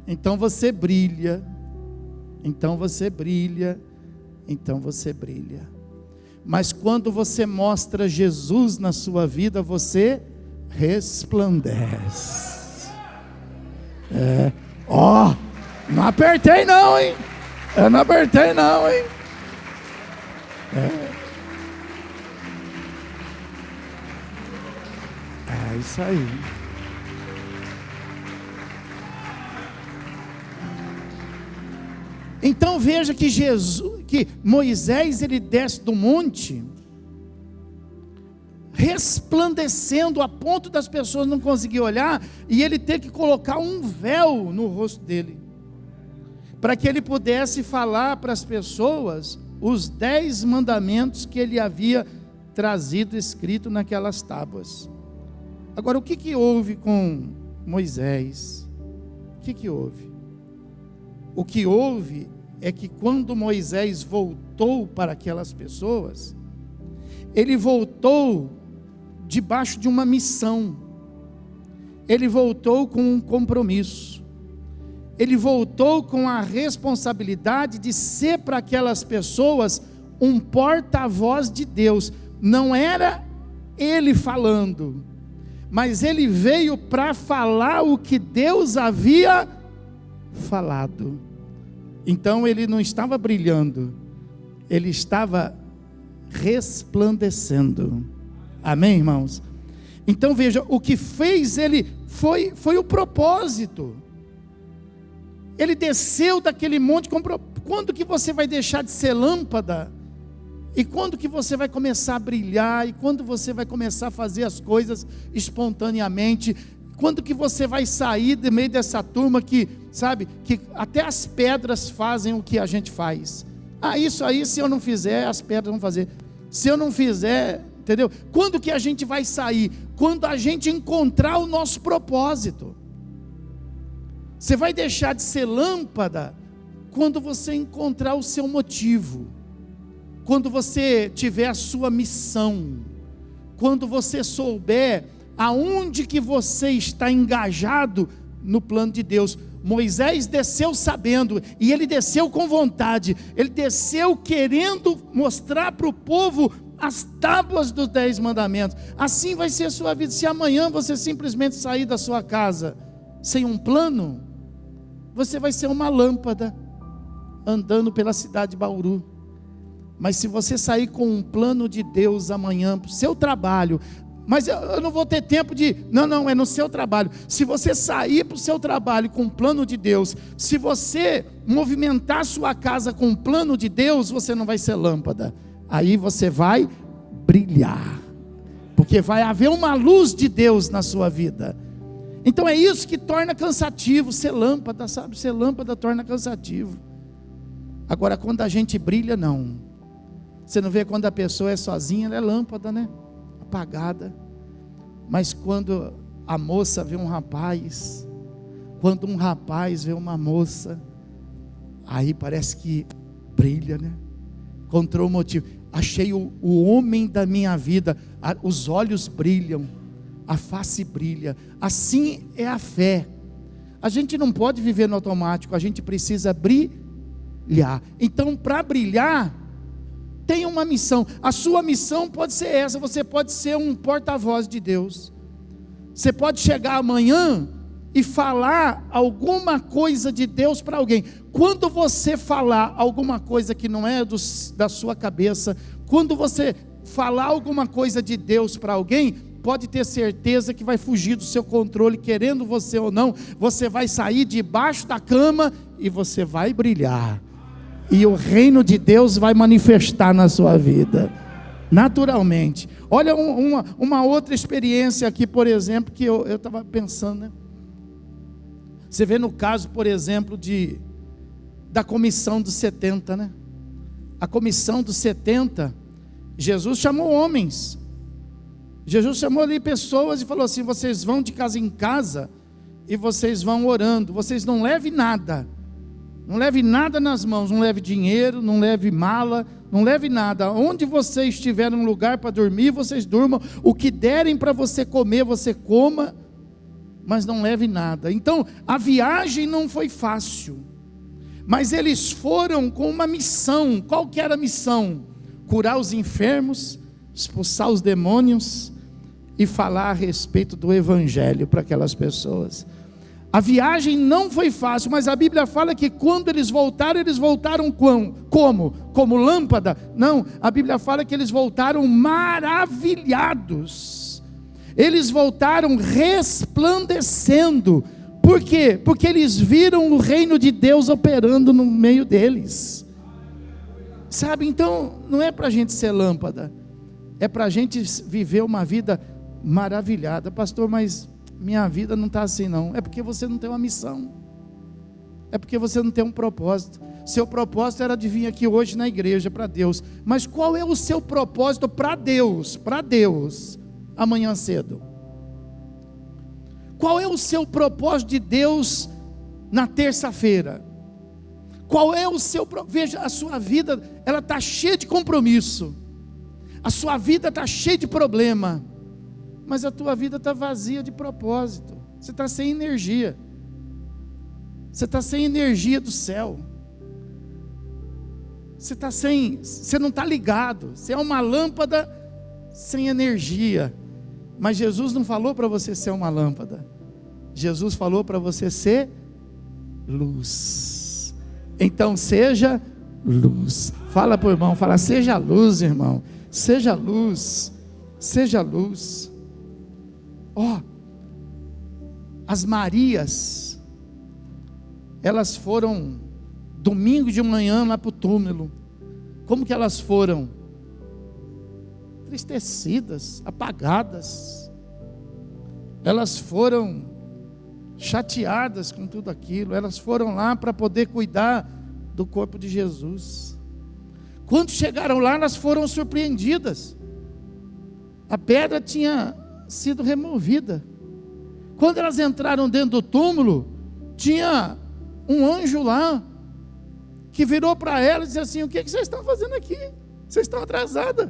então você brilha, então você brilha, então você brilha. Mas quando você mostra Jesus na sua vida, você resplandece. Não apertei não, hein? Eu não apertei não, hein? É isso aí. Então veja que Moisés, ele desce do monte, resplandecendo a ponto das pessoas não conseguirem olhar, e ele ter que colocar um véu no rosto dele, para que ele pudesse falar para as pessoas os 10 mandamentos que ele havia trazido escrito naquelas tábuas. Agora, o que houve com Moisés? O que houve? O que houve é que quando Moisés voltou para aquelas pessoas, ele voltou debaixo de uma missão, ele voltou com um compromisso, ele voltou com a responsabilidade de ser para aquelas pessoas um porta-voz de Deus. Não era ele falando, mas ele veio para falar o que Deus havia falado. Então ele não estava brilhando, ele estava resplandecendo. Amém, irmãos? Então veja, o que fez ele foi o propósito. Ele desceu daquele monte. Quando que você vai deixar de ser lâmpada? E quando que você vai começar a brilhar? E quando você vai começar a fazer as coisas espontaneamente? Quando que você vai sair do meio dessa turma que, sabe, que até as pedras fazem o que a gente faz? Isso aí, se eu não fizer, as pedras vão fazer. Se eu não fizer, entendeu? Quando que a gente vai sair? Quando a gente encontrar o nosso propósito. Você vai deixar de ser lâmpada quando você encontrar o seu motivo, quando você tiver a sua missão, quando você souber aonde que você está engajado no plano de Deus. Moisés desceu sabendo, e ele desceu com vontade, ele desceu querendo mostrar para o povo as tábuas dos 10 mandamentos. Assim vai ser a sua vida. Se amanhã você simplesmente sair da sua casa sem um plano, você vai ser uma lâmpada andando pela cidade de Bauru. Mas se você sair com um plano de Deus amanhã para o seu trabalho, mas eu não vou ter tempo de... Não, é no seu trabalho. Se você sair para o seu trabalho com um plano de Deus, se você movimentar a sua casa com um plano de Deus, você não vai ser lâmpada. Aí você vai brilhar, porque vai haver uma luz de Deus na sua vida. Então é isso que torna cansativo ser lâmpada, sabe? Ser lâmpada torna cansativo. Agora, quando a gente brilha, não. Você não vê quando a pessoa é sozinha, ela é lâmpada, né? Apagada. Mas quando a moça vê um rapaz, quando um rapaz vê uma moça, aí parece que brilha, né? Encontrou o motivo. Achei o homem da minha vida. Os olhos brilham, a face brilha. Assim é a fé. A gente não pode viver no automático, a gente precisa brilhar. Então, para brilhar, tem uma missão. A sua missão pode ser essa. Você pode ser um porta-voz de Deus. Você pode chegar amanhã e falar alguma coisa de Deus para alguém. Quando você falar alguma coisa que não é da sua cabeça, quando você falar alguma coisa de Deus para alguém, pode ter certeza que vai fugir do seu controle, querendo você ou não. Você vai sair debaixo da cama e você vai brilhar. E o reino de Deus vai manifestar na sua vida, naturalmente. Olha uma outra experiência aqui, por exemplo, que eu estava pensando, né? Você vê no caso, por exemplo, da comissão dos 70, né? A comissão dos 70, Jesus chamou homens. Jesus chamou ali pessoas e falou assim: vocês vão de casa em casa e vocês vão orando, vocês não levem nada. Não leve nada nas mãos, não leve dinheiro, não leve mala, não leve nada. Onde você estiver num lugar para dormir, vocês durmam. O que derem para você comer, você coma, mas não leve nada. Então, a viagem não foi fácil, mas eles foram com uma missão. Qual que era a missão? Curar os enfermos, expulsar os demônios e falar a respeito do evangelho para aquelas pessoas. A viagem não foi fácil, mas a Bíblia fala que quando eles voltaram como? Como lâmpada? Não, a Bíblia fala que eles voltaram maravilhados. Eles voltaram resplandecendo. Por quê? Porque eles viram o reino de Deus operando no meio deles. Sabe, então, não é para a gente ser lâmpada, é para a gente viver uma vida maravilhada. Pastor, mas minha vida não está assim não. É porque você não tem uma missão, é porque você não tem um propósito. Seu propósito era de vir aqui hoje na igreja para Deus, mas qual é o seu propósito para Deus? Para Deus, amanhã cedo. Qual é o seu propósito de Deus na terça-feira? Qual é o seu... Veja, a sua vida, ela está cheia de compromisso, a sua vida está cheia de problema, mas a tua vida está vazia de propósito. Você está sem energia, você está sem energia do céu, você não está ligado, você é uma lâmpada sem energia. Mas Jesus não falou para você ser uma lâmpada, Jesus falou para você ser luz. Então seja luz. Fala para o irmão, fala, seja luz, irmão, seja luz, seja luz. As Marias, elas foram domingo de manhã lá para o túmulo. Como que elas foram? Entristecidas, apagadas. Elas foram chateadas com tudo aquilo. Elas foram lá para poder cuidar do corpo de Jesus. Quando chegaram lá, elas foram surpreendidas. A pedra tinha sido removida. Quando elas entraram dentro do túmulo, tinha um anjo lá que virou para elas e disse assim: o que vocês estão fazendo aqui? Vocês estão atrasadas.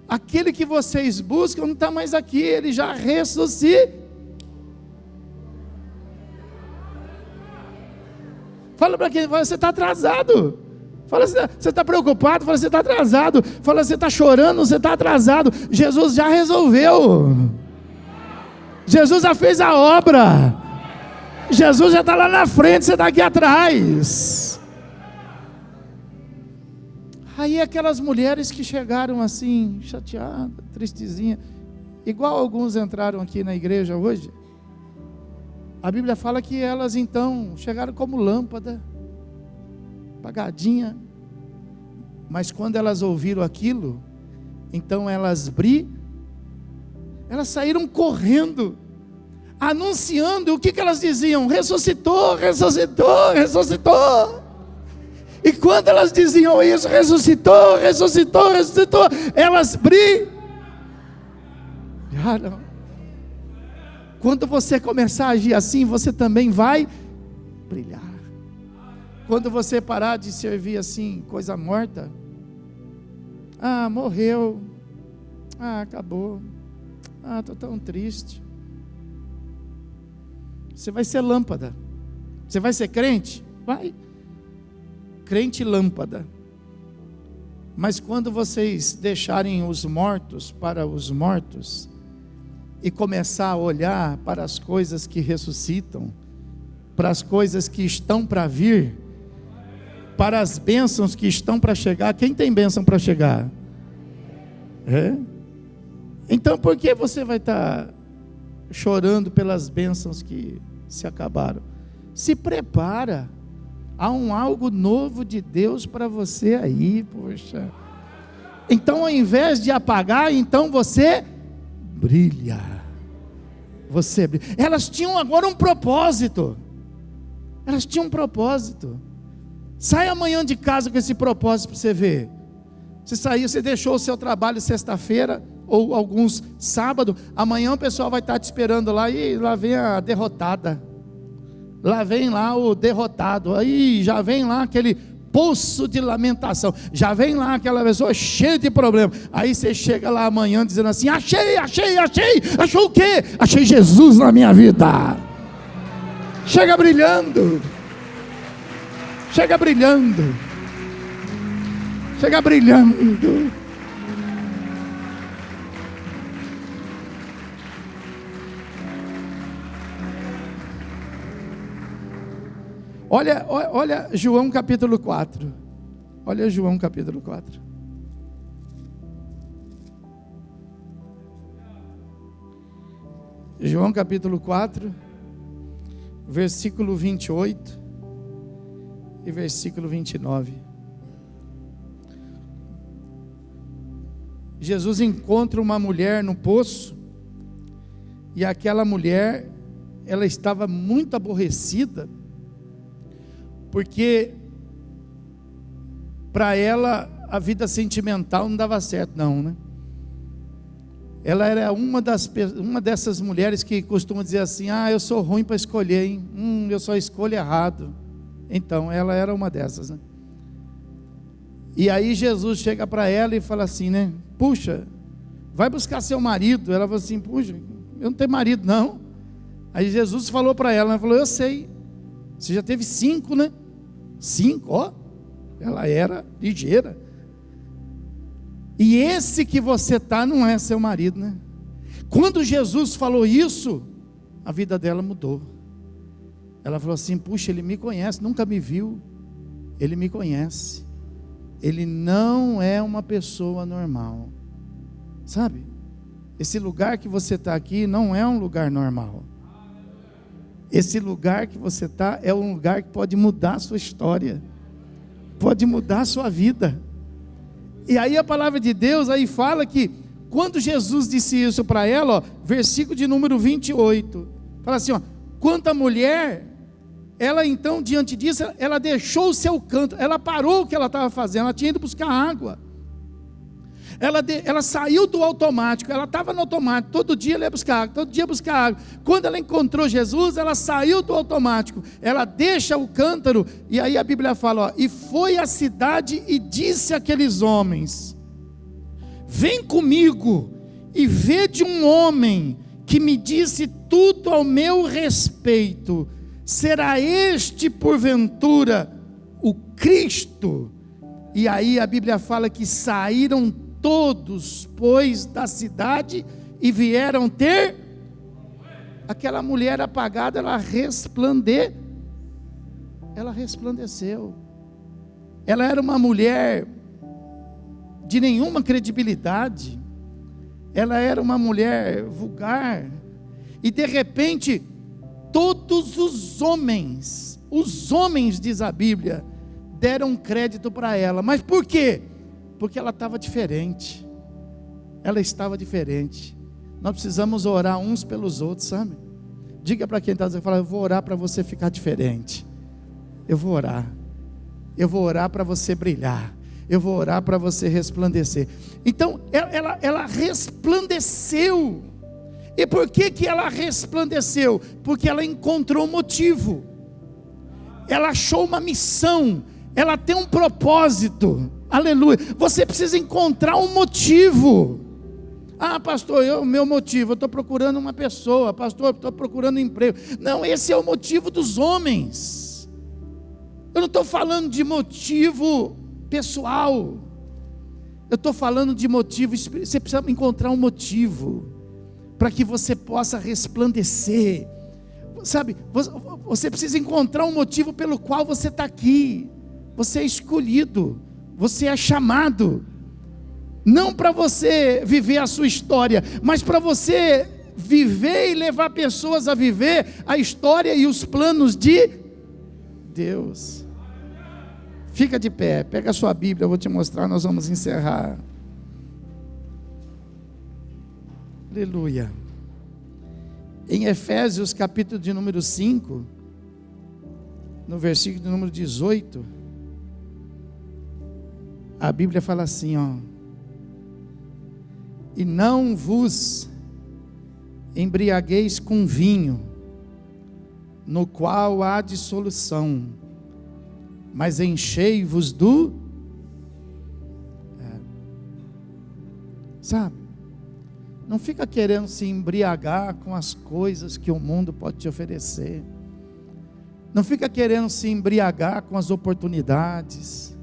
Aquele que vocês buscam não está mais aqui, ele já ressuscitou. Fala para quem, você está atrasado. Fala, você está preocupado? Fala, você está atrasado. Fala, você está chorando? Você está atrasado. Jesus já resolveu. Jesus já fez a obra. Jesus já está lá na frente, você está aqui atrás. Aí aquelas mulheres que chegaram assim, chateadas, tristezinhas, igual alguns entraram aqui na igreja hoje, a Bíblia fala que elas então chegaram como lâmpada, apagadinha, mas quando elas ouviram aquilo, então elas saíram correndo, anunciando. O que elas diziam? Ressuscitou, ressuscitou, ressuscitou. E quando elas diziam isso, ressuscitou, ressuscitou, ressuscitou, elas brilharam. Quando você começar a agir assim, você também vai brilhar. Quando você parar de servir assim, coisa morta, morreu, acabou, estou tão triste. Você vai ser lâmpada. Você vai ser crente? Vai. Crente lâmpada. Mas quando vocês deixarem os mortos para os mortos e começar a olhar para as coisas que ressuscitam, para as coisas que estão para vir, para as bênçãos que estão para chegar. Quem tem bênção para chegar? Então por que você vai estar chorando pelas bênçãos que se acabaram? Se prepara. Há algo novo de Deus para você aí, poxa. Então ao invés de apagar, então você brilha. Você brilha. Elas tinham agora um propósito. Elas tinham um propósito. Sai amanhã de casa com esse propósito para você ver. Você saiu, você deixou o seu trabalho sexta-feira, ou alguns sábado, amanhã o pessoal vai estar te esperando lá, e lá vem a derrotada. lá vem lá o derrotado, aí já vem lá aquele poço de lamentação, já vem lá aquela pessoa cheia de problema. Aí você chega lá amanhã dizendo assim: achei, achou o quê? Achei Jesus na minha vida. Chega brilhando, chega brilhando, chega brilhando. Olha João capítulo 4. Olha João capítulo 4. João capítulo 4, versículo 28 e versículo 29. Jesus encontra uma mulher no poço, e aquela mulher, ela estava muito aborrecida, porque para ela a vida sentimental não dava certo não, né? Ela era uma dessas mulheres que costuma dizer assim: eu sou ruim para escolher, hein? Eu só escolho errado. Então ela era uma dessas, né? E aí Jesus chega para ela e fala assim, né? Puxa, vai buscar seu marido. Ela falou assim: puxa, eu não tenho marido não. Aí Jesus falou para ela, falou: eu sei, você já teve 5, né? 5, ó. Ela era ligeira. E esse que você está não é seu marido, né? Quando Jesus falou isso, a vida dela mudou. Ela falou assim: puxa, ele me conhece, nunca me viu. Ele me conhece. Ele não é uma pessoa normal. Sabe? Esse lugar que você está aqui não é um lugar normal. Esse lugar que você está é um lugar que pode mudar a sua história, pode mudar a sua vida. E aí a palavra de Deus aí fala que quando Jesus disse isso para ela, ó, versículo de número 28, fala assim, ó: quanto a mulher, ela então diante disso, ela deixou o seu canto, ela parou o que ela estava fazendo, ela tinha ido buscar água. Ela saiu do automático, ela estava no automático, todo dia ela ia buscar água, todo dia buscar água. Quando ela encontrou Jesus, ela saiu do automático, ela deixa o cântaro, e aí a Bíblia fala, ó: e foi à cidade e disse àqueles homens: vem comigo e vede um homem que me disse tudo ao meu respeito. Será este porventura o Cristo? E aí a Bíblia fala que saíram todos, pois, da cidade e vieram ter. Aquela mulher apagada, ela resplandeceu. Ela era uma mulher de nenhuma credibilidade, ela era uma mulher vulgar, e de repente todos os homens diz a Bíblia, deram crédito para ela. Mas por quê? Porque ela estava diferente. Ela estava diferente. Nós precisamos orar uns pelos outros, sabe? Diga para quem está dizendo, fala: eu vou orar para você ficar diferente. Eu vou orar para você brilhar. Eu vou orar para você resplandecer. Então ela resplandeceu. E por que ela resplandeceu? Porque ela encontrou um motivo. Ela achou uma missão. Ela tem um propósito. Aleluia. Você precisa encontrar um motivo. Pastor, meu motivo, eu estou procurando uma pessoa. Pastor, eu estou procurando um emprego. Não, esse é o motivo dos homens. Eu não estou falando de motivo pessoal. Eu estou falando de motivo espiritual. Você precisa encontrar um motivo para que você possa resplandecer. Sabe, você precisa encontrar um motivo pelo qual você está aqui. Você é escolhido, você é chamado, não para você viver a sua história, mas para você viver e levar pessoas a viver a história e os planos de Deus. Fica de pé, pega a sua Bíblia, eu vou te mostrar, nós vamos encerrar. Aleluia. Em Efésios capítulo de número 5, no versículo de número 18, a Bíblia fala assim, ó: e não vos embriagueis com vinho, no qual há dissolução, mas enchei-vos do... Sabe? Não fica querendo se embriagar com as coisas que o mundo pode te oferecer. Não fica querendo se embriagar com as oportunidades.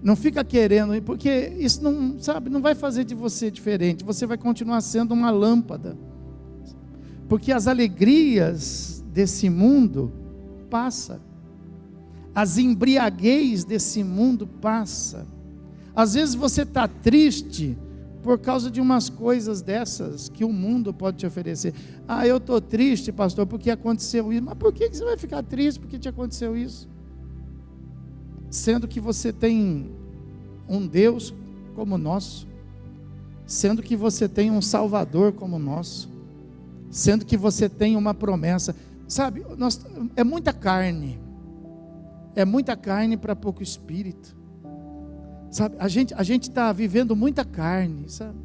Não fica querendo, porque isso não, sabe, não vai fazer de você diferente. Você vai continuar sendo uma lâmpada. Porque as alegrias desse mundo passa. As embriaguez desse mundo passa. Às vezes você está triste por causa de umas coisas dessas que o mundo pode te oferecer. Ah, eu estou triste, pastor, porque aconteceu isso. Mas por que você vai ficar triste porque te aconteceu isso? Sendo que você tem um Deus como o nosso, sendo que você tem um Salvador como o nosso, sendo que você tem uma promessa. Sabe, é muita carne para pouco espírito. Sabe, a gente está vivendo muita carne, sabe?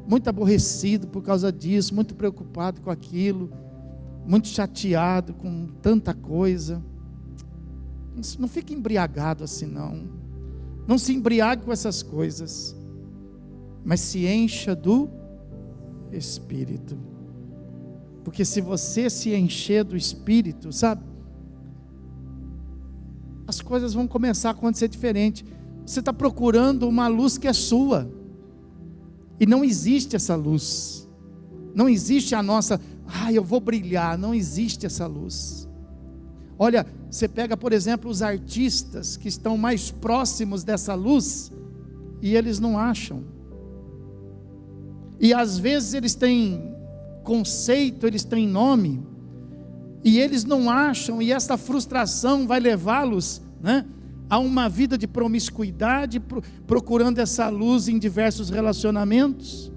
Muito aborrecido por causa disso, muito preocupado com aquilo, muito chateado com tanta coisa. Não fique embriagado assim não. Não se embriague com essas coisas, mas se encha do Espírito. Porque se você se encher do Espírito, sabe? As coisas vão começar a acontecer diferente. Você está procurando uma luz que é sua, e não existe essa luz. Não existe a nossa, eu vou brilhar. Não existe essa luz. Olha, você pega, por exemplo, os artistas que estão mais próximos dessa luz, e eles não acham. E às vezes eles têm conceito, eles têm nome, e eles não acham, e essa frustração vai levá-los, né, a uma vida de promiscuidade, procurando essa luz em diversos relacionamentos.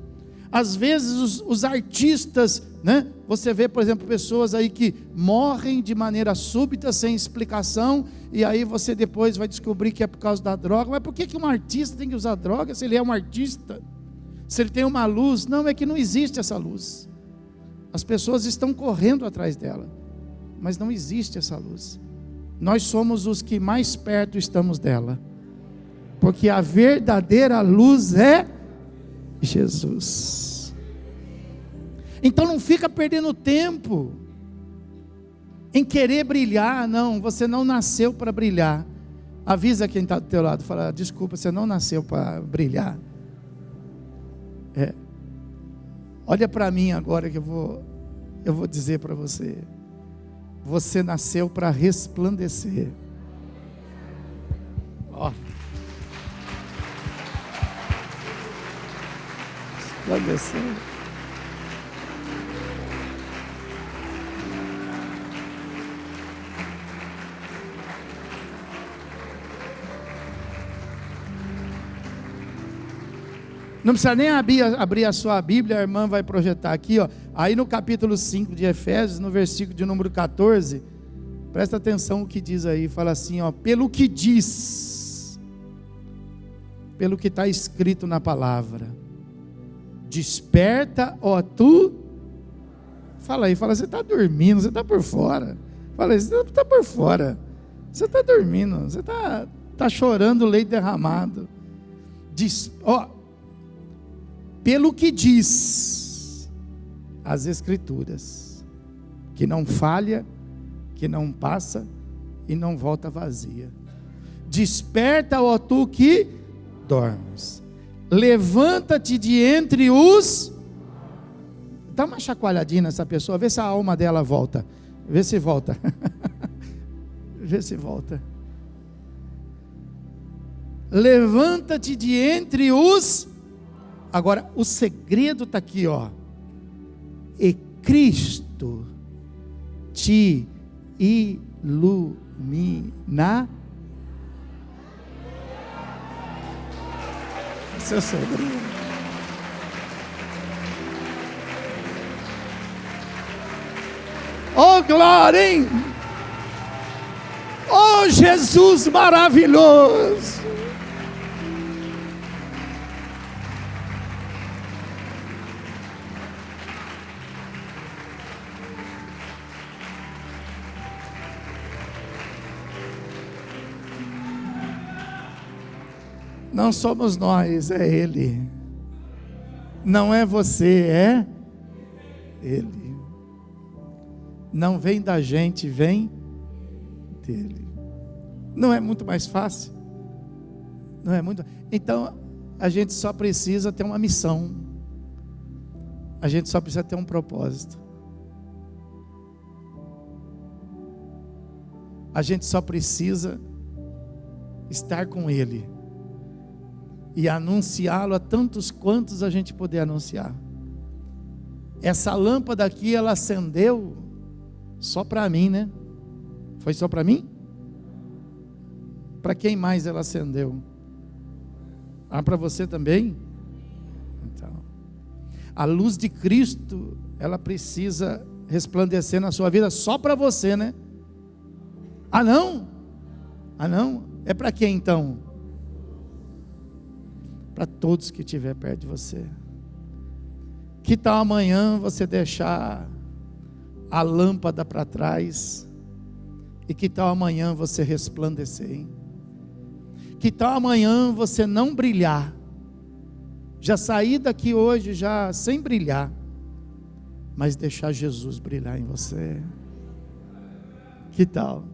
Às vezes os artistas, né, você vê, por exemplo, pessoas aí que morrem de maneira súbita, sem explicação, e aí você depois vai descobrir que é por causa da droga. Mas por que um artista tem que usar droga, se ele é um artista? Se ele tem uma luz? Não, é que não existe essa luz. As pessoas estão correndo atrás dela, mas não existe essa luz. Nós somos os que mais perto estamos dela, porque a verdadeira luz é Jesus. Então não fica perdendo tempo em querer brilhar. Não, você não nasceu para brilhar. Avisa quem está do teu lado, fala: desculpa, você não nasceu para brilhar. Olha para mim agora que eu vou dizer para você. Você nasceu para resplandecer. Resplandecer. Não precisa nem abrir a sua Bíblia, a irmã vai projetar aqui, ó. Aí no capítulo 5 de Efésios, no versículo de número 14, presta atenção o que diz aí, fala assim, ó: pelo que diz, pelo que está escrito na palavra, desperta, ó tu, fala aí, fala, você está dormindo, você está por fora, fala aí, você está por fora, você está dormindo, você está chorando leite derramado, pelo que diz as Escrituras, que não falha, que não passa e não volta vazia. Desperta, ó tu que dormes, levanta-te de entre os... Dá uma chacoalhadinha nessa pessoa, vê se a alma dela volta, vê se volta. Vê se volta. Levanta-te de entre os... Agora, o segredo está aqui, ó. E Cristo te ilumina. Esse é o segredo. Oh, glória, hein? Oh, Jesus maravilhoso. Não somos nós, é Ele. Não é você, é Ele. Não vem da gente, vem dele. Não é muito mais fácil? Não é muito? Então, a gente só precisa ter uma missão. A gente só precisa ter um propósito. A gente só precisa estar com Ele e anunciá-lo a tantos quantos a gente puder anunciar. Essa lâmpada aqui, ela acendeu só para mim, né? Foi só para mim? Para quem mais ela acendeu? Ah, para você também? Então, a luz de Cristo, ela precisa resplandecer na sua vida só para você, né? Ah, não? Ah, não? É para quem então? Para todos que estiver perto de você. Que tal amanhã você deixar a lâmpada para trás? E que tal amanhã você resplandecer, hein? Que tal amanhã você não brilhar? Já sair daqui hoje já sem brilhar, mas deixar Jesus brilhar em você. Que tal?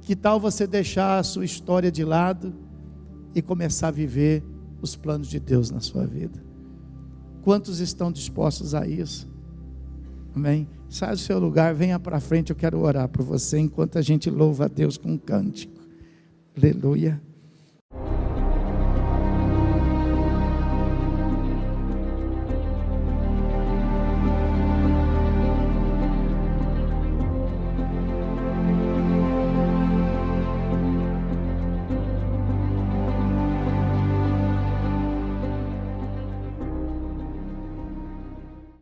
Que tal você deixar a sua história de lado e começar a viver os planos de Deus na sua vida? Quantos estão dispostos a isso? Amém? Sai do seu lugar, venha para frente, eu quero orar por você enquanto a gente louva a Deus com um cântico. Aleluia.